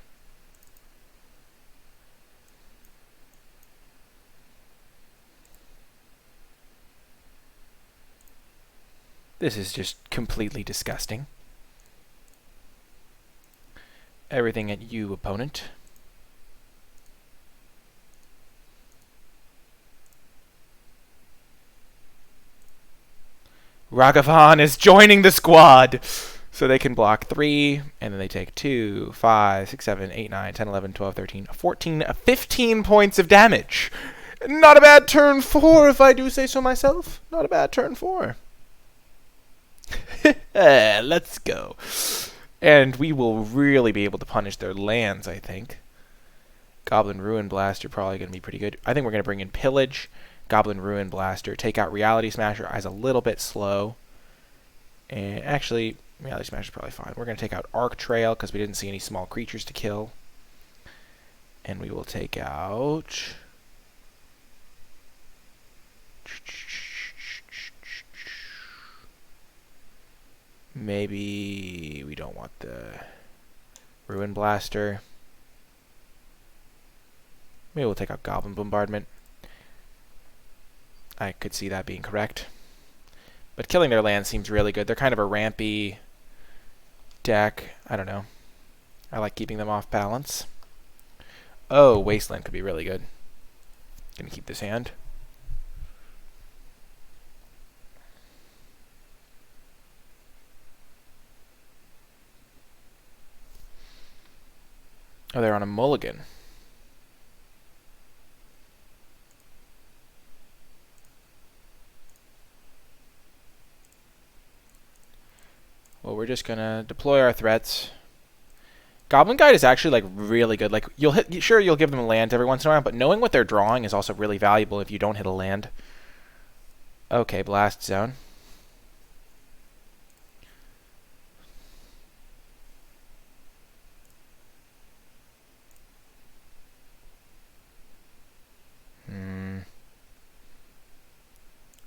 This is just completely disgusting. Everything at you, opponent. Ragavan is joining the squad! So they can block 3, and then they take 2, 5, 6, 7, 8, 9, 10, 11, 12, 13, 14, 15 points of damage. Not a bad turn 4, if I do say so myself. Not a bad turn 4. Let's go. And we will really be able to punish their lands, I think. Goblin Ruin Blaster probably going to be pretty good. I think we're going to bring in Pillage, Goblin Ruin Blaster, take out Reality Smasher. Eyes a little bit slow. And actually, Reality Smasher is probably fine. We're going to take out Arc Trail because we didn't see any small creatures to kill. And we will take out... Maybe we don't want the Ruin Blaster. Maybe we'll take out Goblin Bombardment. I could see that being correct. But killing their land seems really good. They're kind of a rampy deck. I don't know. I like keeping them off balance. Oh, Wasteland could be really good. Gonna keep this hand. Oh, they're on a mulligan. Well, we're just gonna deploy our threats. Goblin Guide is actually like really good. Like you'll give them a land every once in a while, but knowing what they're drawing is also really valuable if you don't hit a land. Okay, Blast Zone.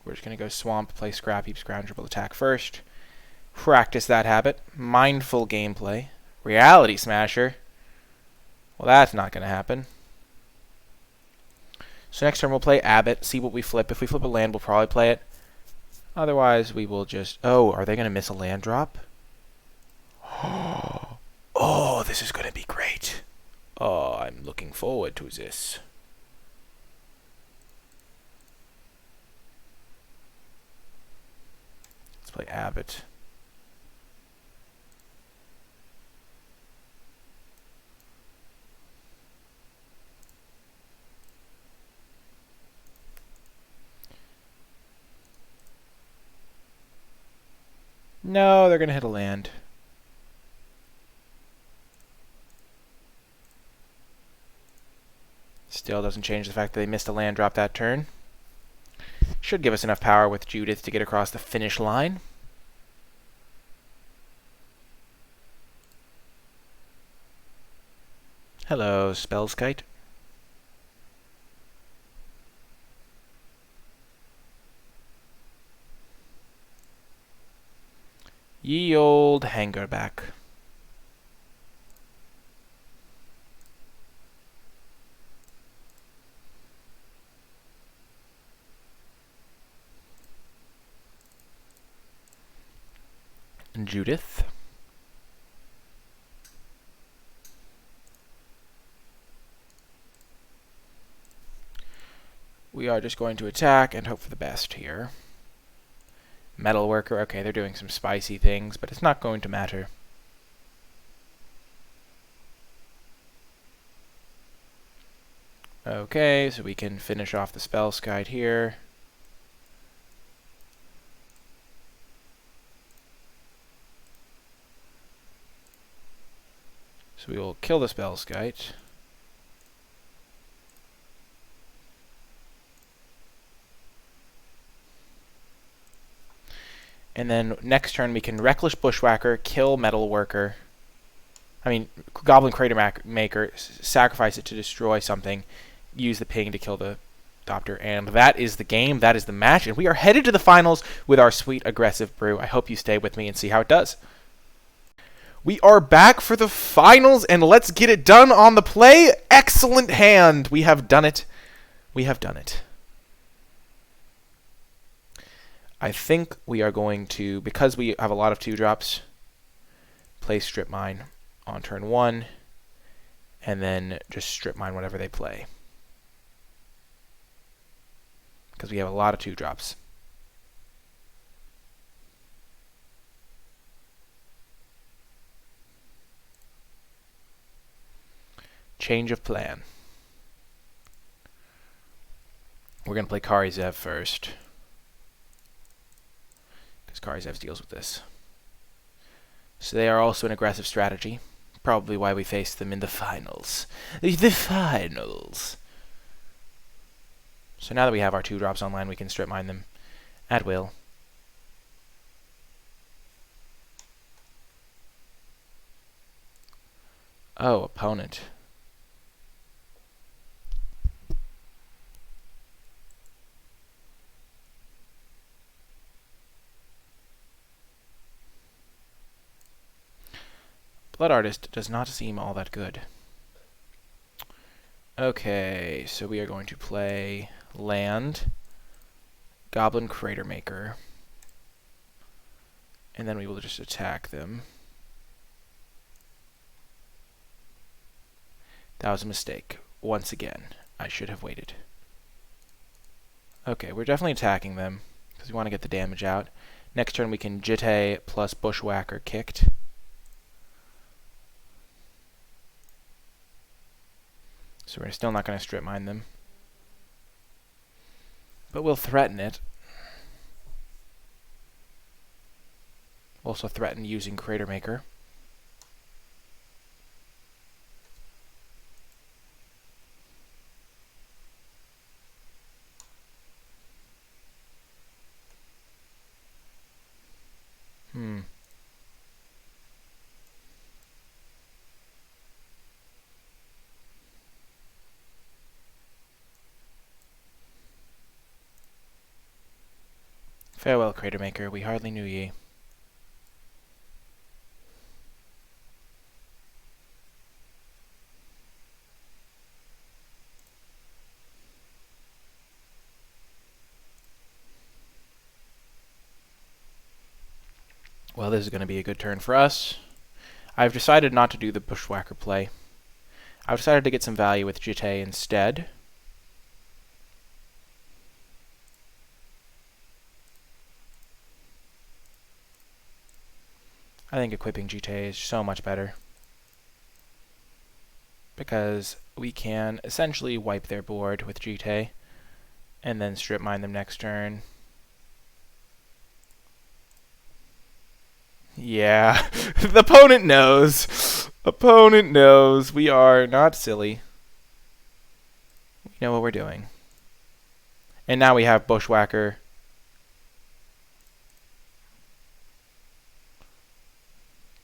We're just going to go Swamp, play Scrap Heap, Scroungeable attack first. Practice that habit. Mindful gameplay. Reality Smasher. Well, that's not going to happen. So next turn we'll play Abbot, see what we flip. If we flip a land, we'll probably play it. Otherwise, we will just... Oh, are they going to miss a land drop? Oh, this is going to be great. Oh, I'm looking forward to this. Play Abbot. No, they're going to hit a land. Still doesn't change the fact that they missed a land drop that turn. Should give us enough power with Judith to get across the finish line. Hello, Spellskite. Ye old hangerback. And Judith. We are just going to attack and hope for the best here. Metalworker, okay, they're doing some spicy things, but it's not going to matter. Okay, so we can finish off the Spellskite here. So we will kill the Spellskite. And then next turn we can Reckless Bushwhacker, kill Metalworker. I mean, Goblin Crater Maker, sacrifice it to destroy something, use the ping to kill the Doctor. And that is the game, that is the match, and we are headed to the finals with our sweet aggressive brew. I hope you stay with me and see how it does. We are back for the finals, and let's get it done on the play. Excellent hand. We have done it. We have done it. I think we are going to, because we have a lot of 2-drops, play Strip Mine on turn 1, and then just Strip Mine whatever they play. Because we have a lot of 2-drops. Change of plan. We're going to play Karizev first. Karizev deals with this. So they are also an aggressive strategy. Probably why we faced them in the finals. The finals! So now that we have our 2-drops online, we can Strip Mine them at will. Oh, opponent. Blood Artist does not seem all that good. Okay, so we are going to play land, Goblin Crater Maker, and then we will just attack them. That was a mistake. Once again, I should have waited. Okay, we're definitely attacking them, because we want to get the damage out. Next turn we can Jitte plus Bushwhacker kicked. So we're still not going to Strip Mine them. But we'll threaten it. Also threaten using Crater Maker. Farewell, Crater Maker, we hardly knew ye. Well, this is going to be a good turn for us. I've decided not to do the Bushwhacker play. I've decided to get some value with Jitte instead. I think equipping Jitte is so much better, because we can essentially wipe their board with Jitte and then Strip Mine them next turn. Yeah, the opponent knows. Opponent knows. We are not silly. We know what we're doing. And now we have Bushwhacker.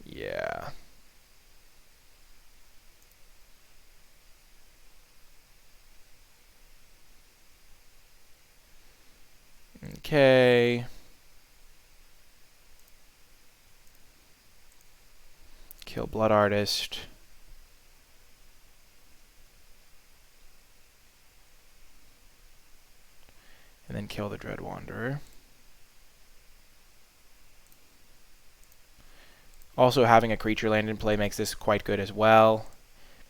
Yeah. Okay. Kill Blood Artist. And then kill the Dread Wanderer. Also, having a creature land in play makes this quite good as well,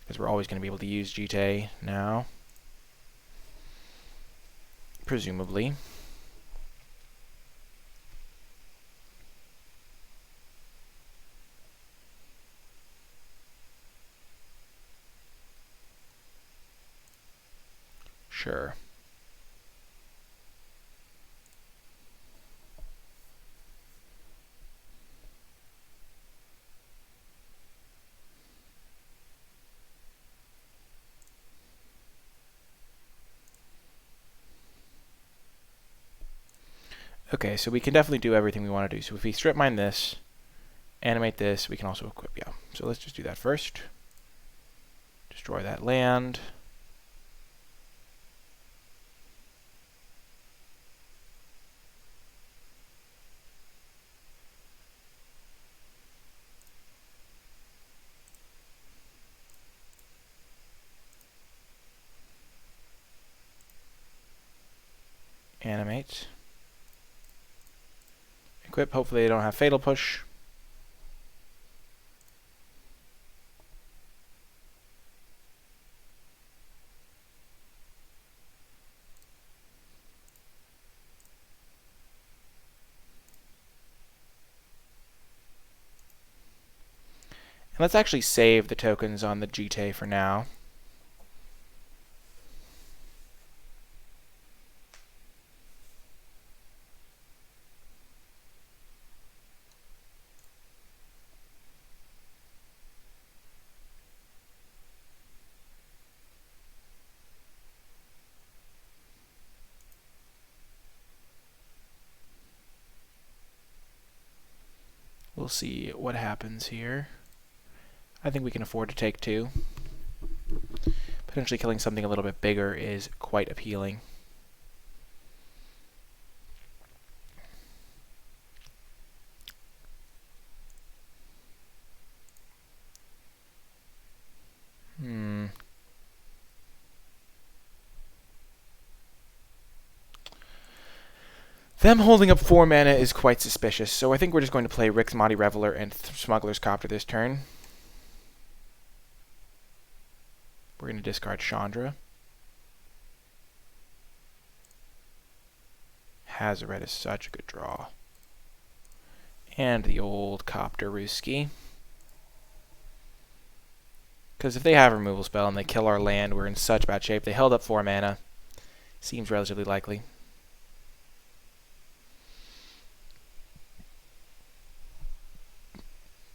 because we're always going to be able to use Jite now. Presumably. Sure. Okay, so we can definitely do everything we want to do. So if we strip mine this, animate this, we can also equip, yeah. So let's just do that first. Destroy that land. Animate. Equip, hopefully they don't have Fatal Push. And let's actually save the tokens on the Jite for now. We'll see what happens here. I think we can afford to take 2. Potentially killing something a little bit bigger is quite appealing. Them holding up 4 mana is quite suspicious, so I think we're just going to play Rick's Mighty Reveler and Smuggler's Copter this turn. We're going to discard Chandra. Hazoret is such a good draw. And the old Copter Ruski. Because if they have a removal spell and they kill our land, we're in such bad shape. They held up 4 mana. Seems relatively likely.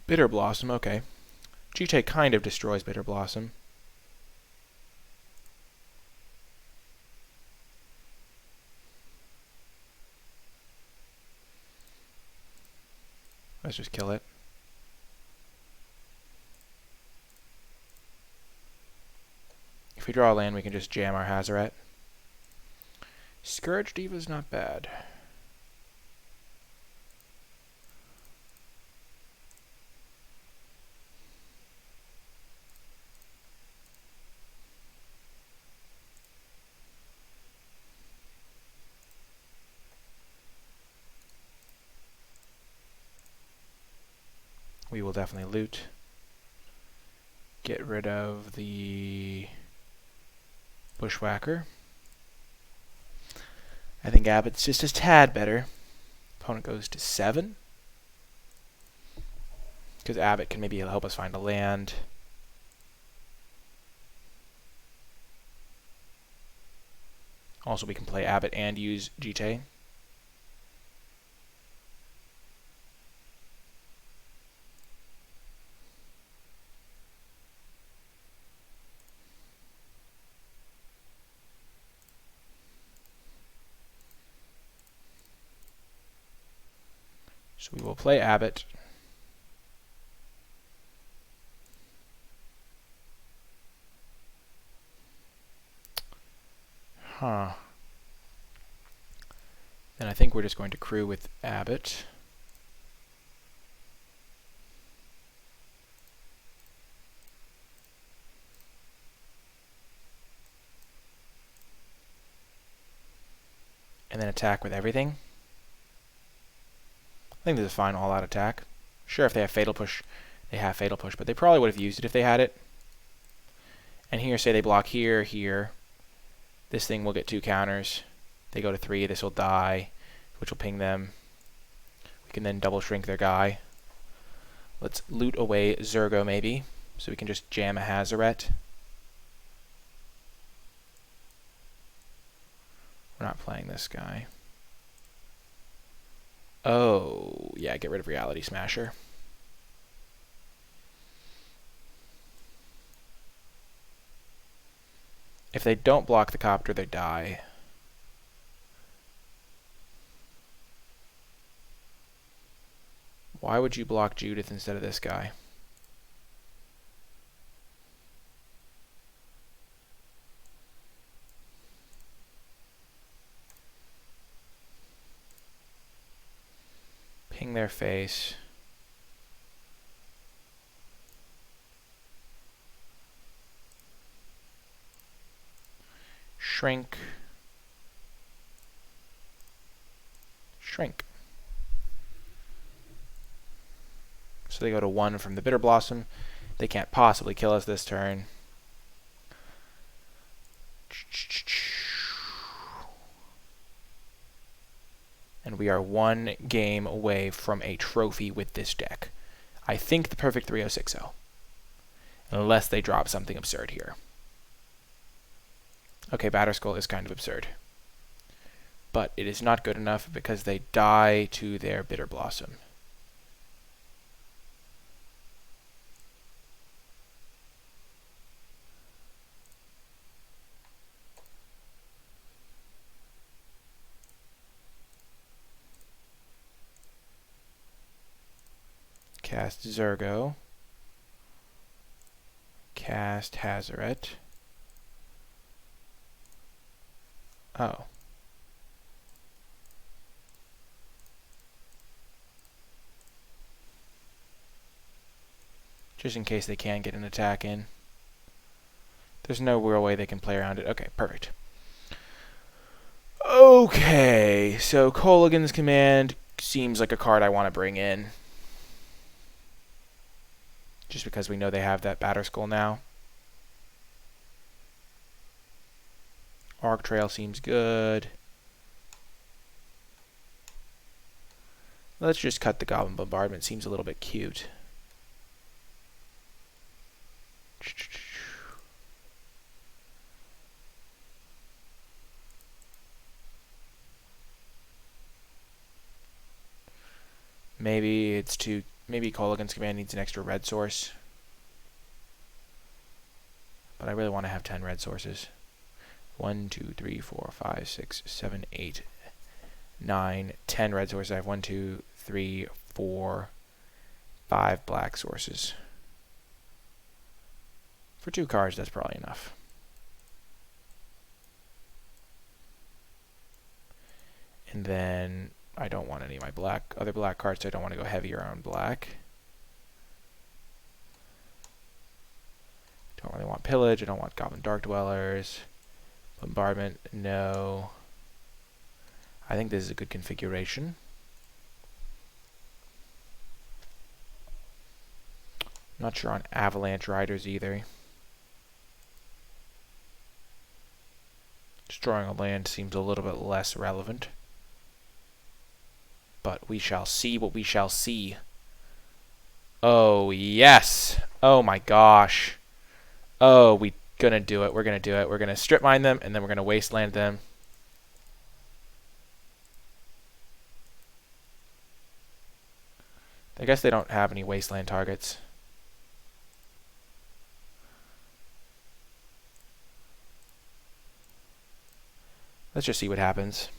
Bitter Blossom, okay. Jite kind of destroys Bitter Blossom. Let's just kill it. If we draw a land, we can just jam our Hazoret. Scourge Diva's not bad. We will definitely loot. Get rid of the Bushwhacker. I think Abbott's just a tad better. Opponent goes to 7. Because Abbott can maybe help us find a land. Also, we can play Abbott and use Jite. So we will play Abbot. Huh. Then I think we're just going to crew with Abbot. And then attack with everything. I think this is fine all-out attack. Sure, if they have Fatal Push, they have Fatal Push, but they probably would have used it if they had it. And here, say they block here, here. This thing will get 2 counters. They go to 3, this will die, which will ping them. We can then double shrink their guy. Let's loot away Zergo, maybe, so we can just jam a Hazaret. We're not playing this guy. Oh, yeah, get rid of Reality Smasher. If they don't block the Copter, they die. Why would you block Judith instead of this guy? Ping their face. Shrink. Shrink. So they go to 1 from the Bitter Blossom. They can't possibly kill us this turn. And we are 1 game away from a trophy with this deck. I think the perfect 3060. Unless they drop something absurd here. Okay, Batterskull is kind of absurd. But it is not good enough because they die to their Bitter Blossom. Cast Zergo. Cast Hazaret. Oh. Just in case they can get an attack in. There's no real way they can play around it. Okay, perfect. Okay, so Kolaghan's Command seems like a card I want to bring in. Just because we know they have that Batterskull now. Arc Trail seems good. Let's just cut the Goblin Bombardment. Seems a little bit cute. Maybe it's too... Maybe Kolaghan's Command needs an extra red source. But I really want to have 10 red sources. 1, 2, 3, 4, 5, 6, 7, 8, 9, 10 red sources. I have 1, 2, 3, 4, 5 black sources. For 2 cards, that's probably enough. And then I don't want any of my other black cards, so I don't want to go heavier on black. Don't really want Pillage. I don't want Goblin Dark Dwellers. Bombardment, no. I think this is a good configuration. Not sure on Avalanche Riders either. Destroying a land seems a little bit less relevant. But we shall see what we shall see. Oh, yes. Oh, my gosh. Oh, we're going to do it. We're going to do it. We're going to strip mine them, and then we're going to wasteland them. I guess they don't have any wasteland targets. Let's just see what happens.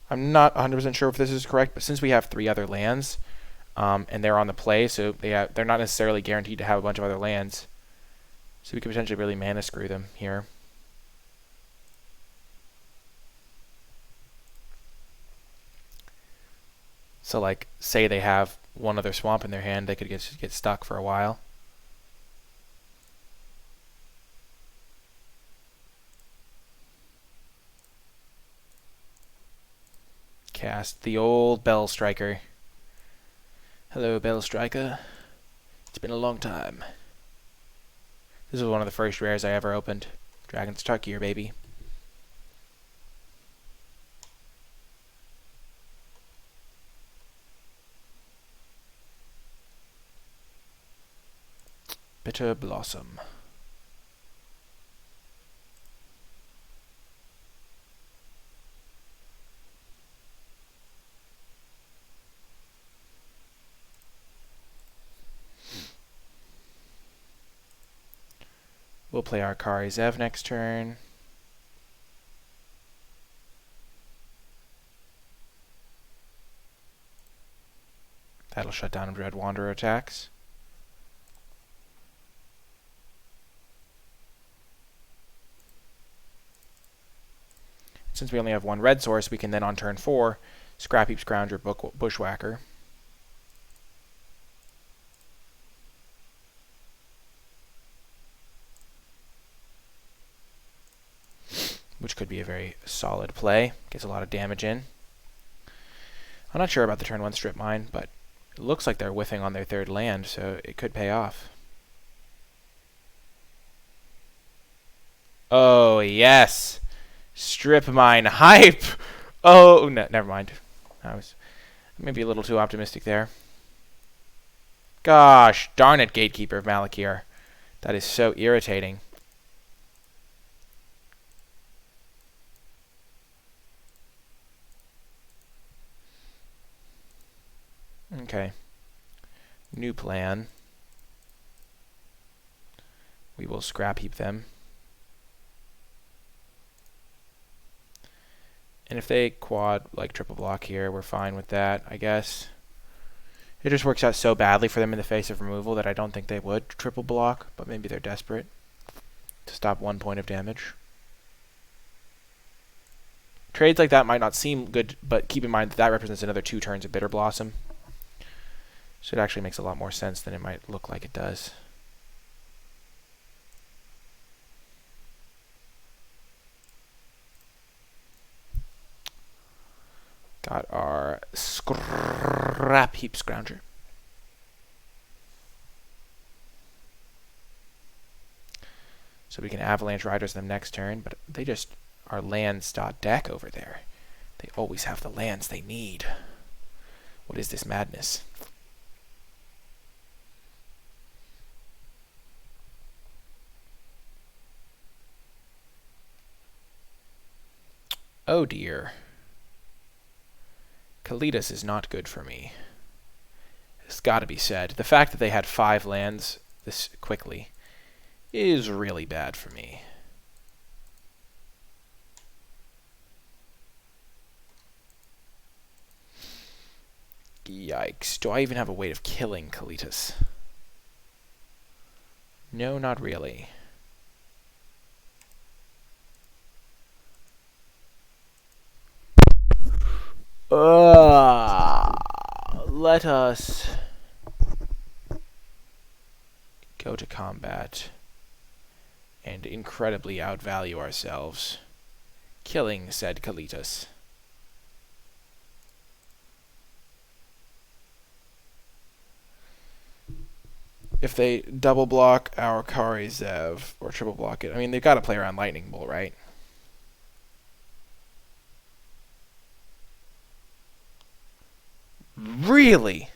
I'm not 100% sure if this is correct, but since we have 3 other lands, and they're on the play, so they're not necessarily guaranteed to have a bunch of other lands. So we could potentially really mana screw them here. So like, say they have one other swamp in their hand, they could get stuck for a while. Cast the old Bell Striker. Hello, Bell Striker. It's been a long time. This was one of the first rares I ever opened. Dragon's Tarkier, baby. Bitter Blossom. We'll play our Kari Zev next turn. That'll shut down Dread Wanderer attacks. Since we only have 1 red source, we can then on turn 4 Scrap Heap Scrounger, Bushwhacker. Which could be a very solid play. Gets a lot of damage in. I'm not sure about the turn 1 Strip Mine, but it looks like they're whiffing on their 3rd land, so it could pay off. Oh, yes! Strip Mine hype! Oh, no, never mind. I was maybe a little too optimistic there. Gosh darn it, Gatekeeper of Malakir. That is so irritating. Okay. New plan. We will Scrap Heap them. And if they quad, like, triple block here, we're fine with that, I guess. It just works out so badly for them in the face of removal that I don't think they would triple block, but maybe they're desperate to stop 1 point of damage. Trades like that might not seem good, but keep in mind that that represents another 2 turns of Bitter Blossom. So it actually makes a lot more sense than it might look like it does. Got our Scrap Heap Scrounger. So we can Avalanche Riders them next turn, but they just are lands.deck over there. They always have the lands they need. What is this madness? Oh dear. Kalitas is not good for me. It's got to be said. The fact that they had 5 lands this quickly is really bad for me. Yikes. Do I even have a way of killing Kalitas? No, not really. Let us go to combat and incredibly outvalue ourselves, killing said Kalitas. If they double block our Kari Zev or triple block it, I mean, they've got to play around Lightning Bolt, right? Really?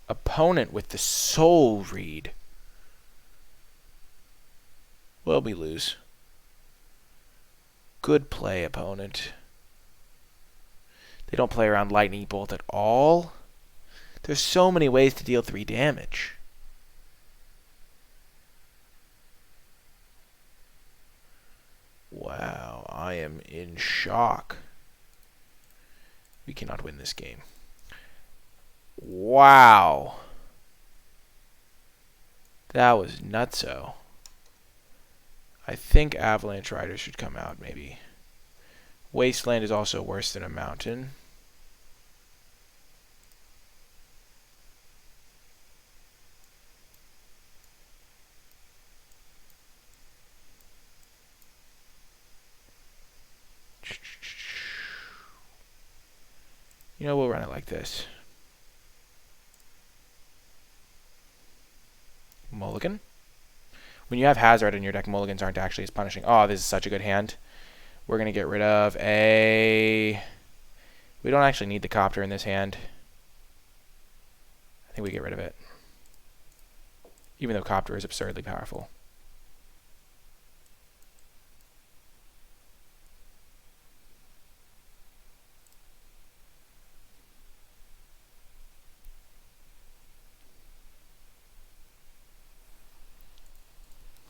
Opponent with the Soul Read. Well, we lose. Good play, opponent. They don't play around Lightning Bolt at all. There's so many ways to deal 3 damage. Wow, I am in shock. We cannot win this game. Wow. That was nutso. I think Avalanche Riders should come out, maybe. Wasteland is also worse than a mountain. You know, we'll run it like this. Mulligan. When you have Hazard in your deck, mulligans aren't actually as punishing. Oh, this is such a good hand. We're going to get rid of a... We don't actually need the Copter in this hand. I think we get rid of it. Even though Copter is absurdly powerful.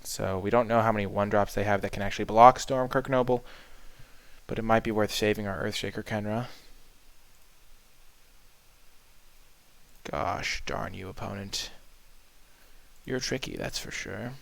So we don't know how many 1-drops they have that can actually block Storm Kirknoble, but it might be worth saving our Earthshaker Kenra. Gosh darn you, opponent. You're tricky, that's for sure.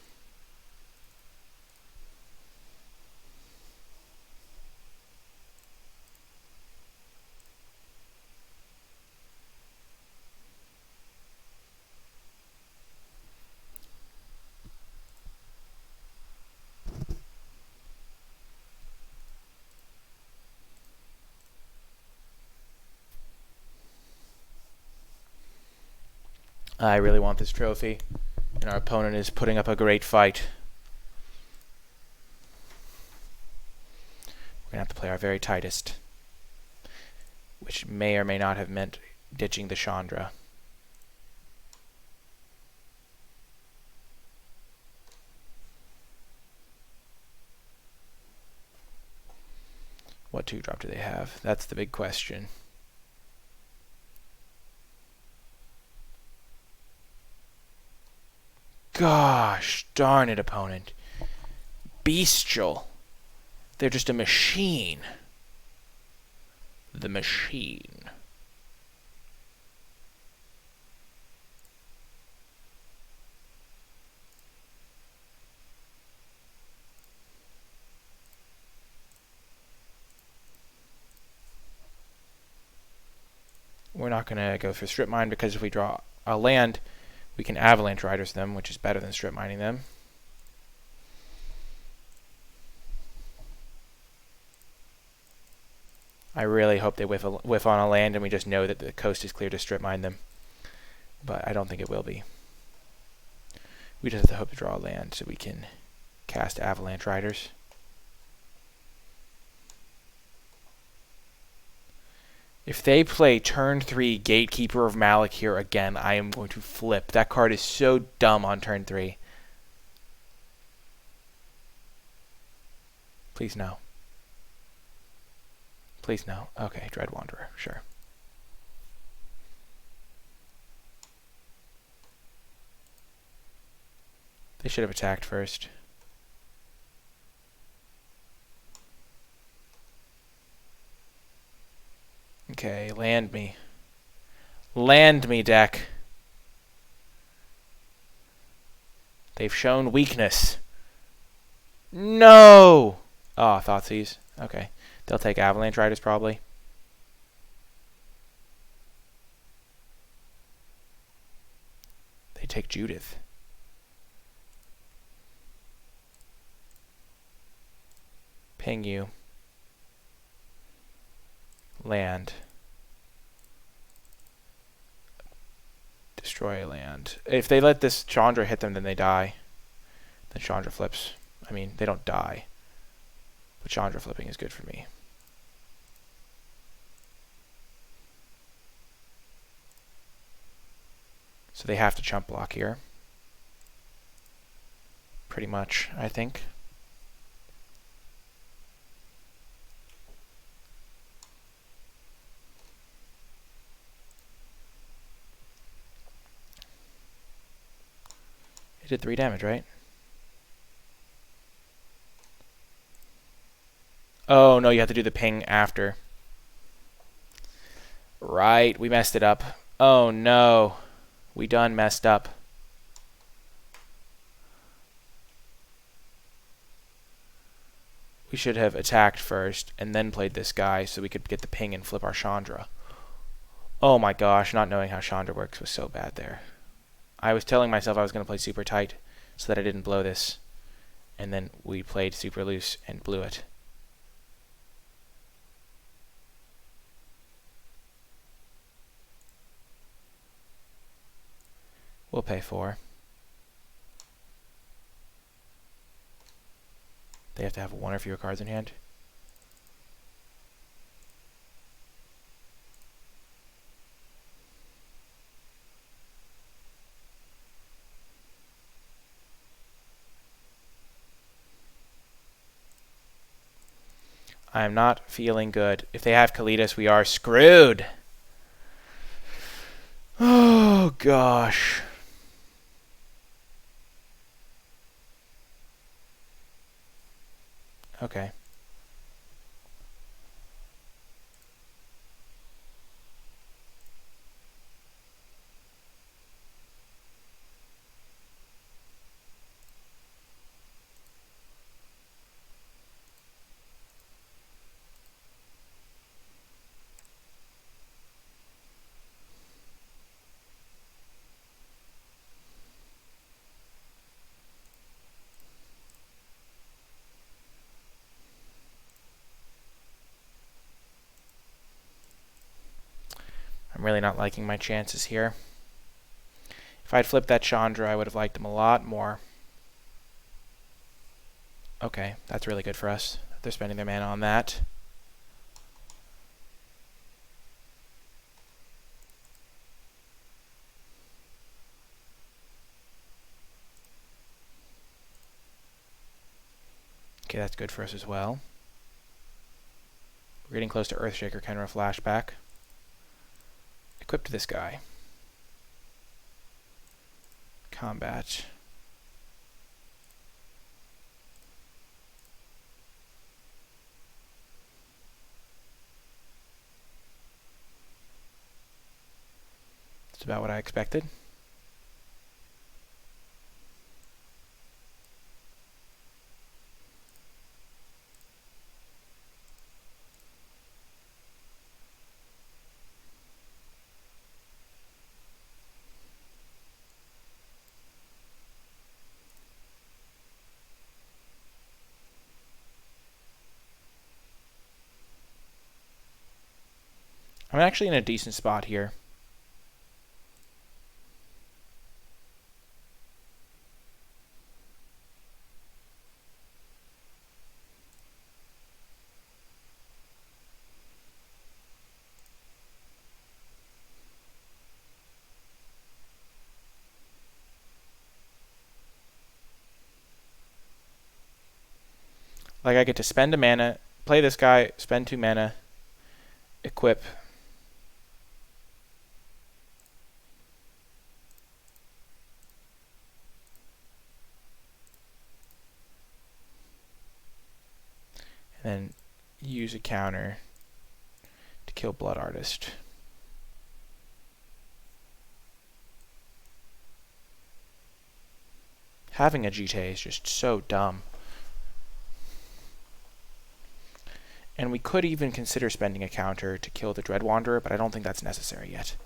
I really want this trophy, and our opponent is putting up a great fight. We're going to have to play our very tightest, which may or may not have meant ditching the Chandra. What 2-drop do they have? That's the big question. Gosh darn it, opponent. Bestial. They're just a machine. The machine. We're not going to go for Strip Mine because if we draw a land, we can Avalanche Riders them, which is better than Strip Mining them. I really hope they whiff on a land and we just know that the coast is clear to Strip Mine them. But I don't think it will be. We just have to hope to draw a land so we can cast Avalanche Riders. If they play turn 3 Gatekeeper of Malik here again, I am going to flip. That card is so dumb on turn 3. Please no. Please no. Okay, Dread Wanderer, sure. They should have attacked first. Okay, land me. Land me, deck. They've shown weakness. No! Oh, Thoughtseize. Okay. They'll take Avalanche Riders, probably. They take Judith. Ping you. Land. Destroy a land. If they let this Chandra hit them, then they die. Then Chandra flips. I mean, they don't die. But Chandra flipping is good for me. So they have to chump block here. Pretty much, I think. It did 3 damage, right? Oh, no, you have to do the ping after. Right, we messed it up. Oh no. We done messed up. We should have attacked first and then played this guy so we could get the ping and flip our Chandra. Oh my gosh, not knowing how Chandra works was so bad there. I was telling myself I was going to play super tight so that I didn't blow this. And then we played super loose and blew it. We'll pay 4. They have to have 1 or fewer cards in hand. I am not feeling good. If they have Kalidas, we are screwed. Oh gosh. Okay. I'm really not liking my chances here. If I'd flipped that Chandra, I would have liked him a lot more. Okay, that's really good for us. They're spending their mana on that. Okay, that's good for us as well. We're getting close to Earthshaker, Kenra Flashback. Equipped this guy. Combat. That's about what I expected. I'm actually in a decent spot here. Like, I get to spend a mana, play this guy, spend 2 mana, equip. And then use a counter to kill Blood Artist. Having a GT is just so dumb. And we could even consider spending a counter to kill the Dread Wanderer, but I don't think that's necessary yet.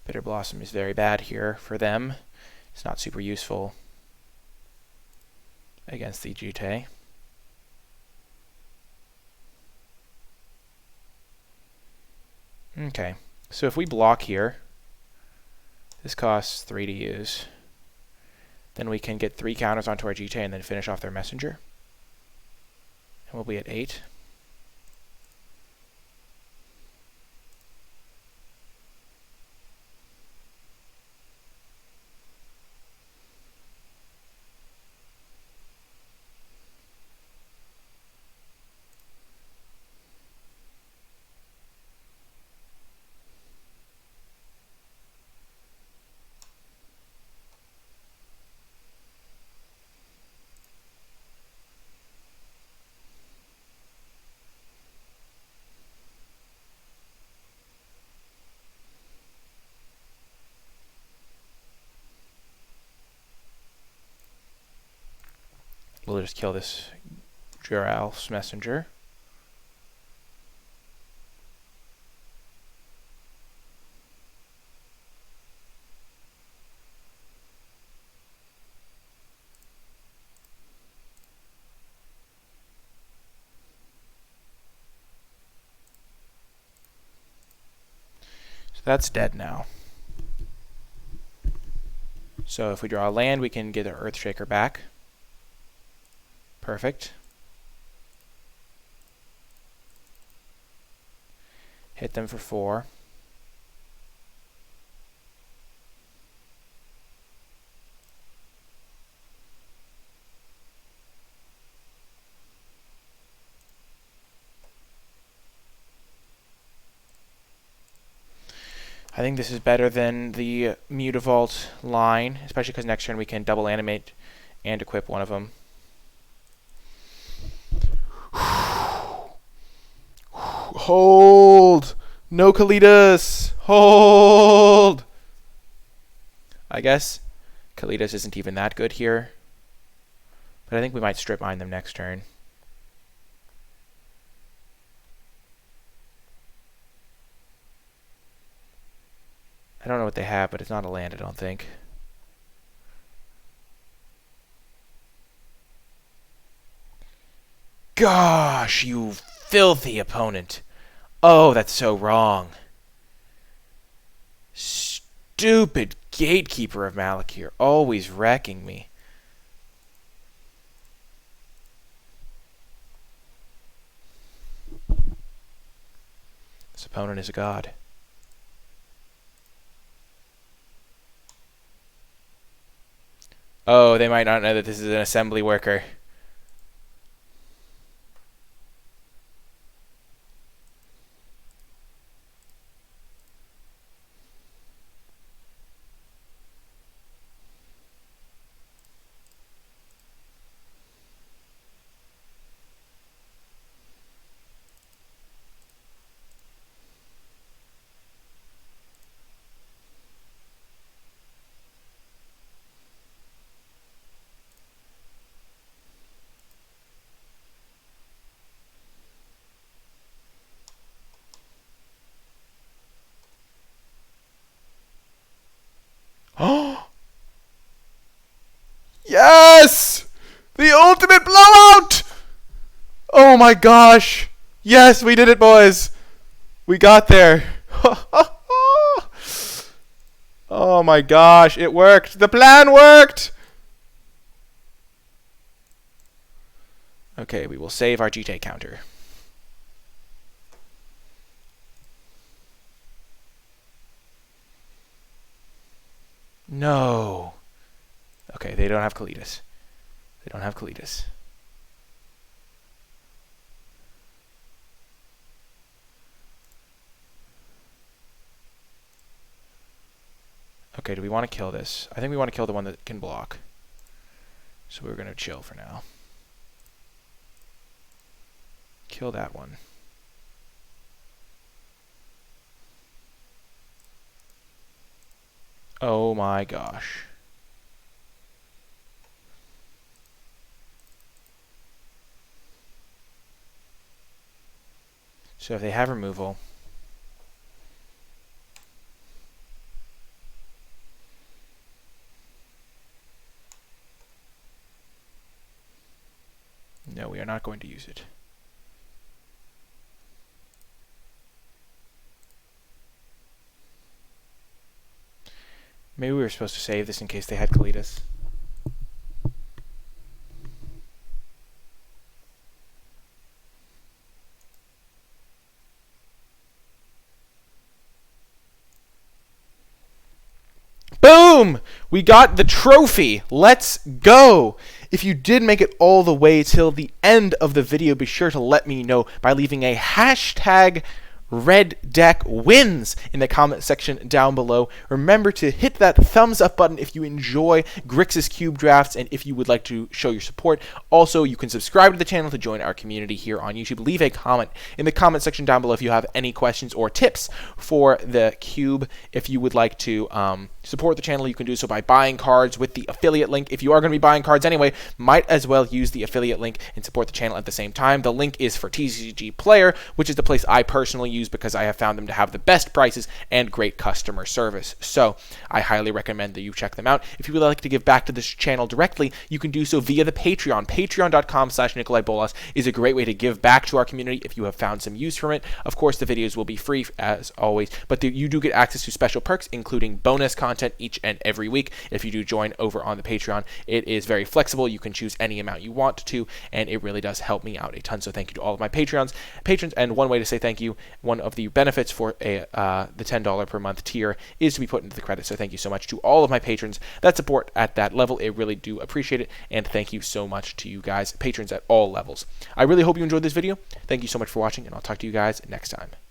Bitter Blossom is very bad here for them. It's not super useful against the GT. Okay, so if we block here, this costs 3 to use. Then we can get 3 counters onto our GT and then finish off their messenger. And we'll be at 8. just kill this Giralf's messenger. So that's dead now. So if we draw a land, we can get our Earthshaker back. Perfect. Hit them for 4. I think this is better than the Mutavault line, especially because next turn we can double animate and equip one of them. Hold! No Kalitas! Hold! I guess Kalitas isn't even that good here. But I think we might strip mine them next turn. I don't know what they have, but it's not a land, I don't think. Gosh, you filthy opponent. Oh, that's so wrong. Stupid Gatekeeper of Malakir, always wrecking me. This opponent is a god. Oh, they might not know that this is an assembly worker. Oh! Yes! The ultimate blowout! Oh my gosh! Yes, we did it, boys! We got there. Oh my gosh, it worked! The plan worked! Okay, we will save our GT counter. No. Okay, they don't have Kalitas. They don't have Kalitas. Okay, do we want to kill this? I think we want to kill the one that can block. So we're going to chill for now. Kill that one. Oh my gosh. So if they have removal, no, we are not going to use it. Maybe we were supposed to save this in case they had Kalitas. Boom! We got the trophy. Let's go! If you did make it all the way till the end of the video, be sure to let me know by leaving a hashtag red deck wins in the comment section down below. Remember to hit that thumbs up button if you enjoy Grixis Cube drafts and if you would like to show your support. Also, you can subscribe to the channel to join our community here on YouTube. Leave a comment in the comment section down below if you have any questions or tips for the cube. If you would like to support the channel, you can do so by buying cards with the affiliate link. If you are going to be buying cards anyway, might as well use the affiliate link and support the channel at the same time. The link is for TCG Player, which is the place I personally use because I have found them to have the best prices and great customer service. So I highly recommend that you check them out. If you would like to give back to this channel directly, you can do so via the Patreon. Patreon.com/NicolaiBolas is a great way to give back to our community if you have found some use from it. Of course, the videos will be free as always, but you do get access to special perks, including bonus content each and every week. If you do join over on the Patreon, it is very flexible. You can choose any amount you want to, and it really does help me out a ton. So thank you to all of my patrons. And one way to say thank you, one of the benefits for the $10 per month tier is to be put into the credits. So thank you so much to all of my patrons that support at that level. I really do appreciate it, and thank you so much to you guys, patrons at all levels. I really hope you enjoyed this video. Thank you so much for watching, and I'll talk to you guys next time.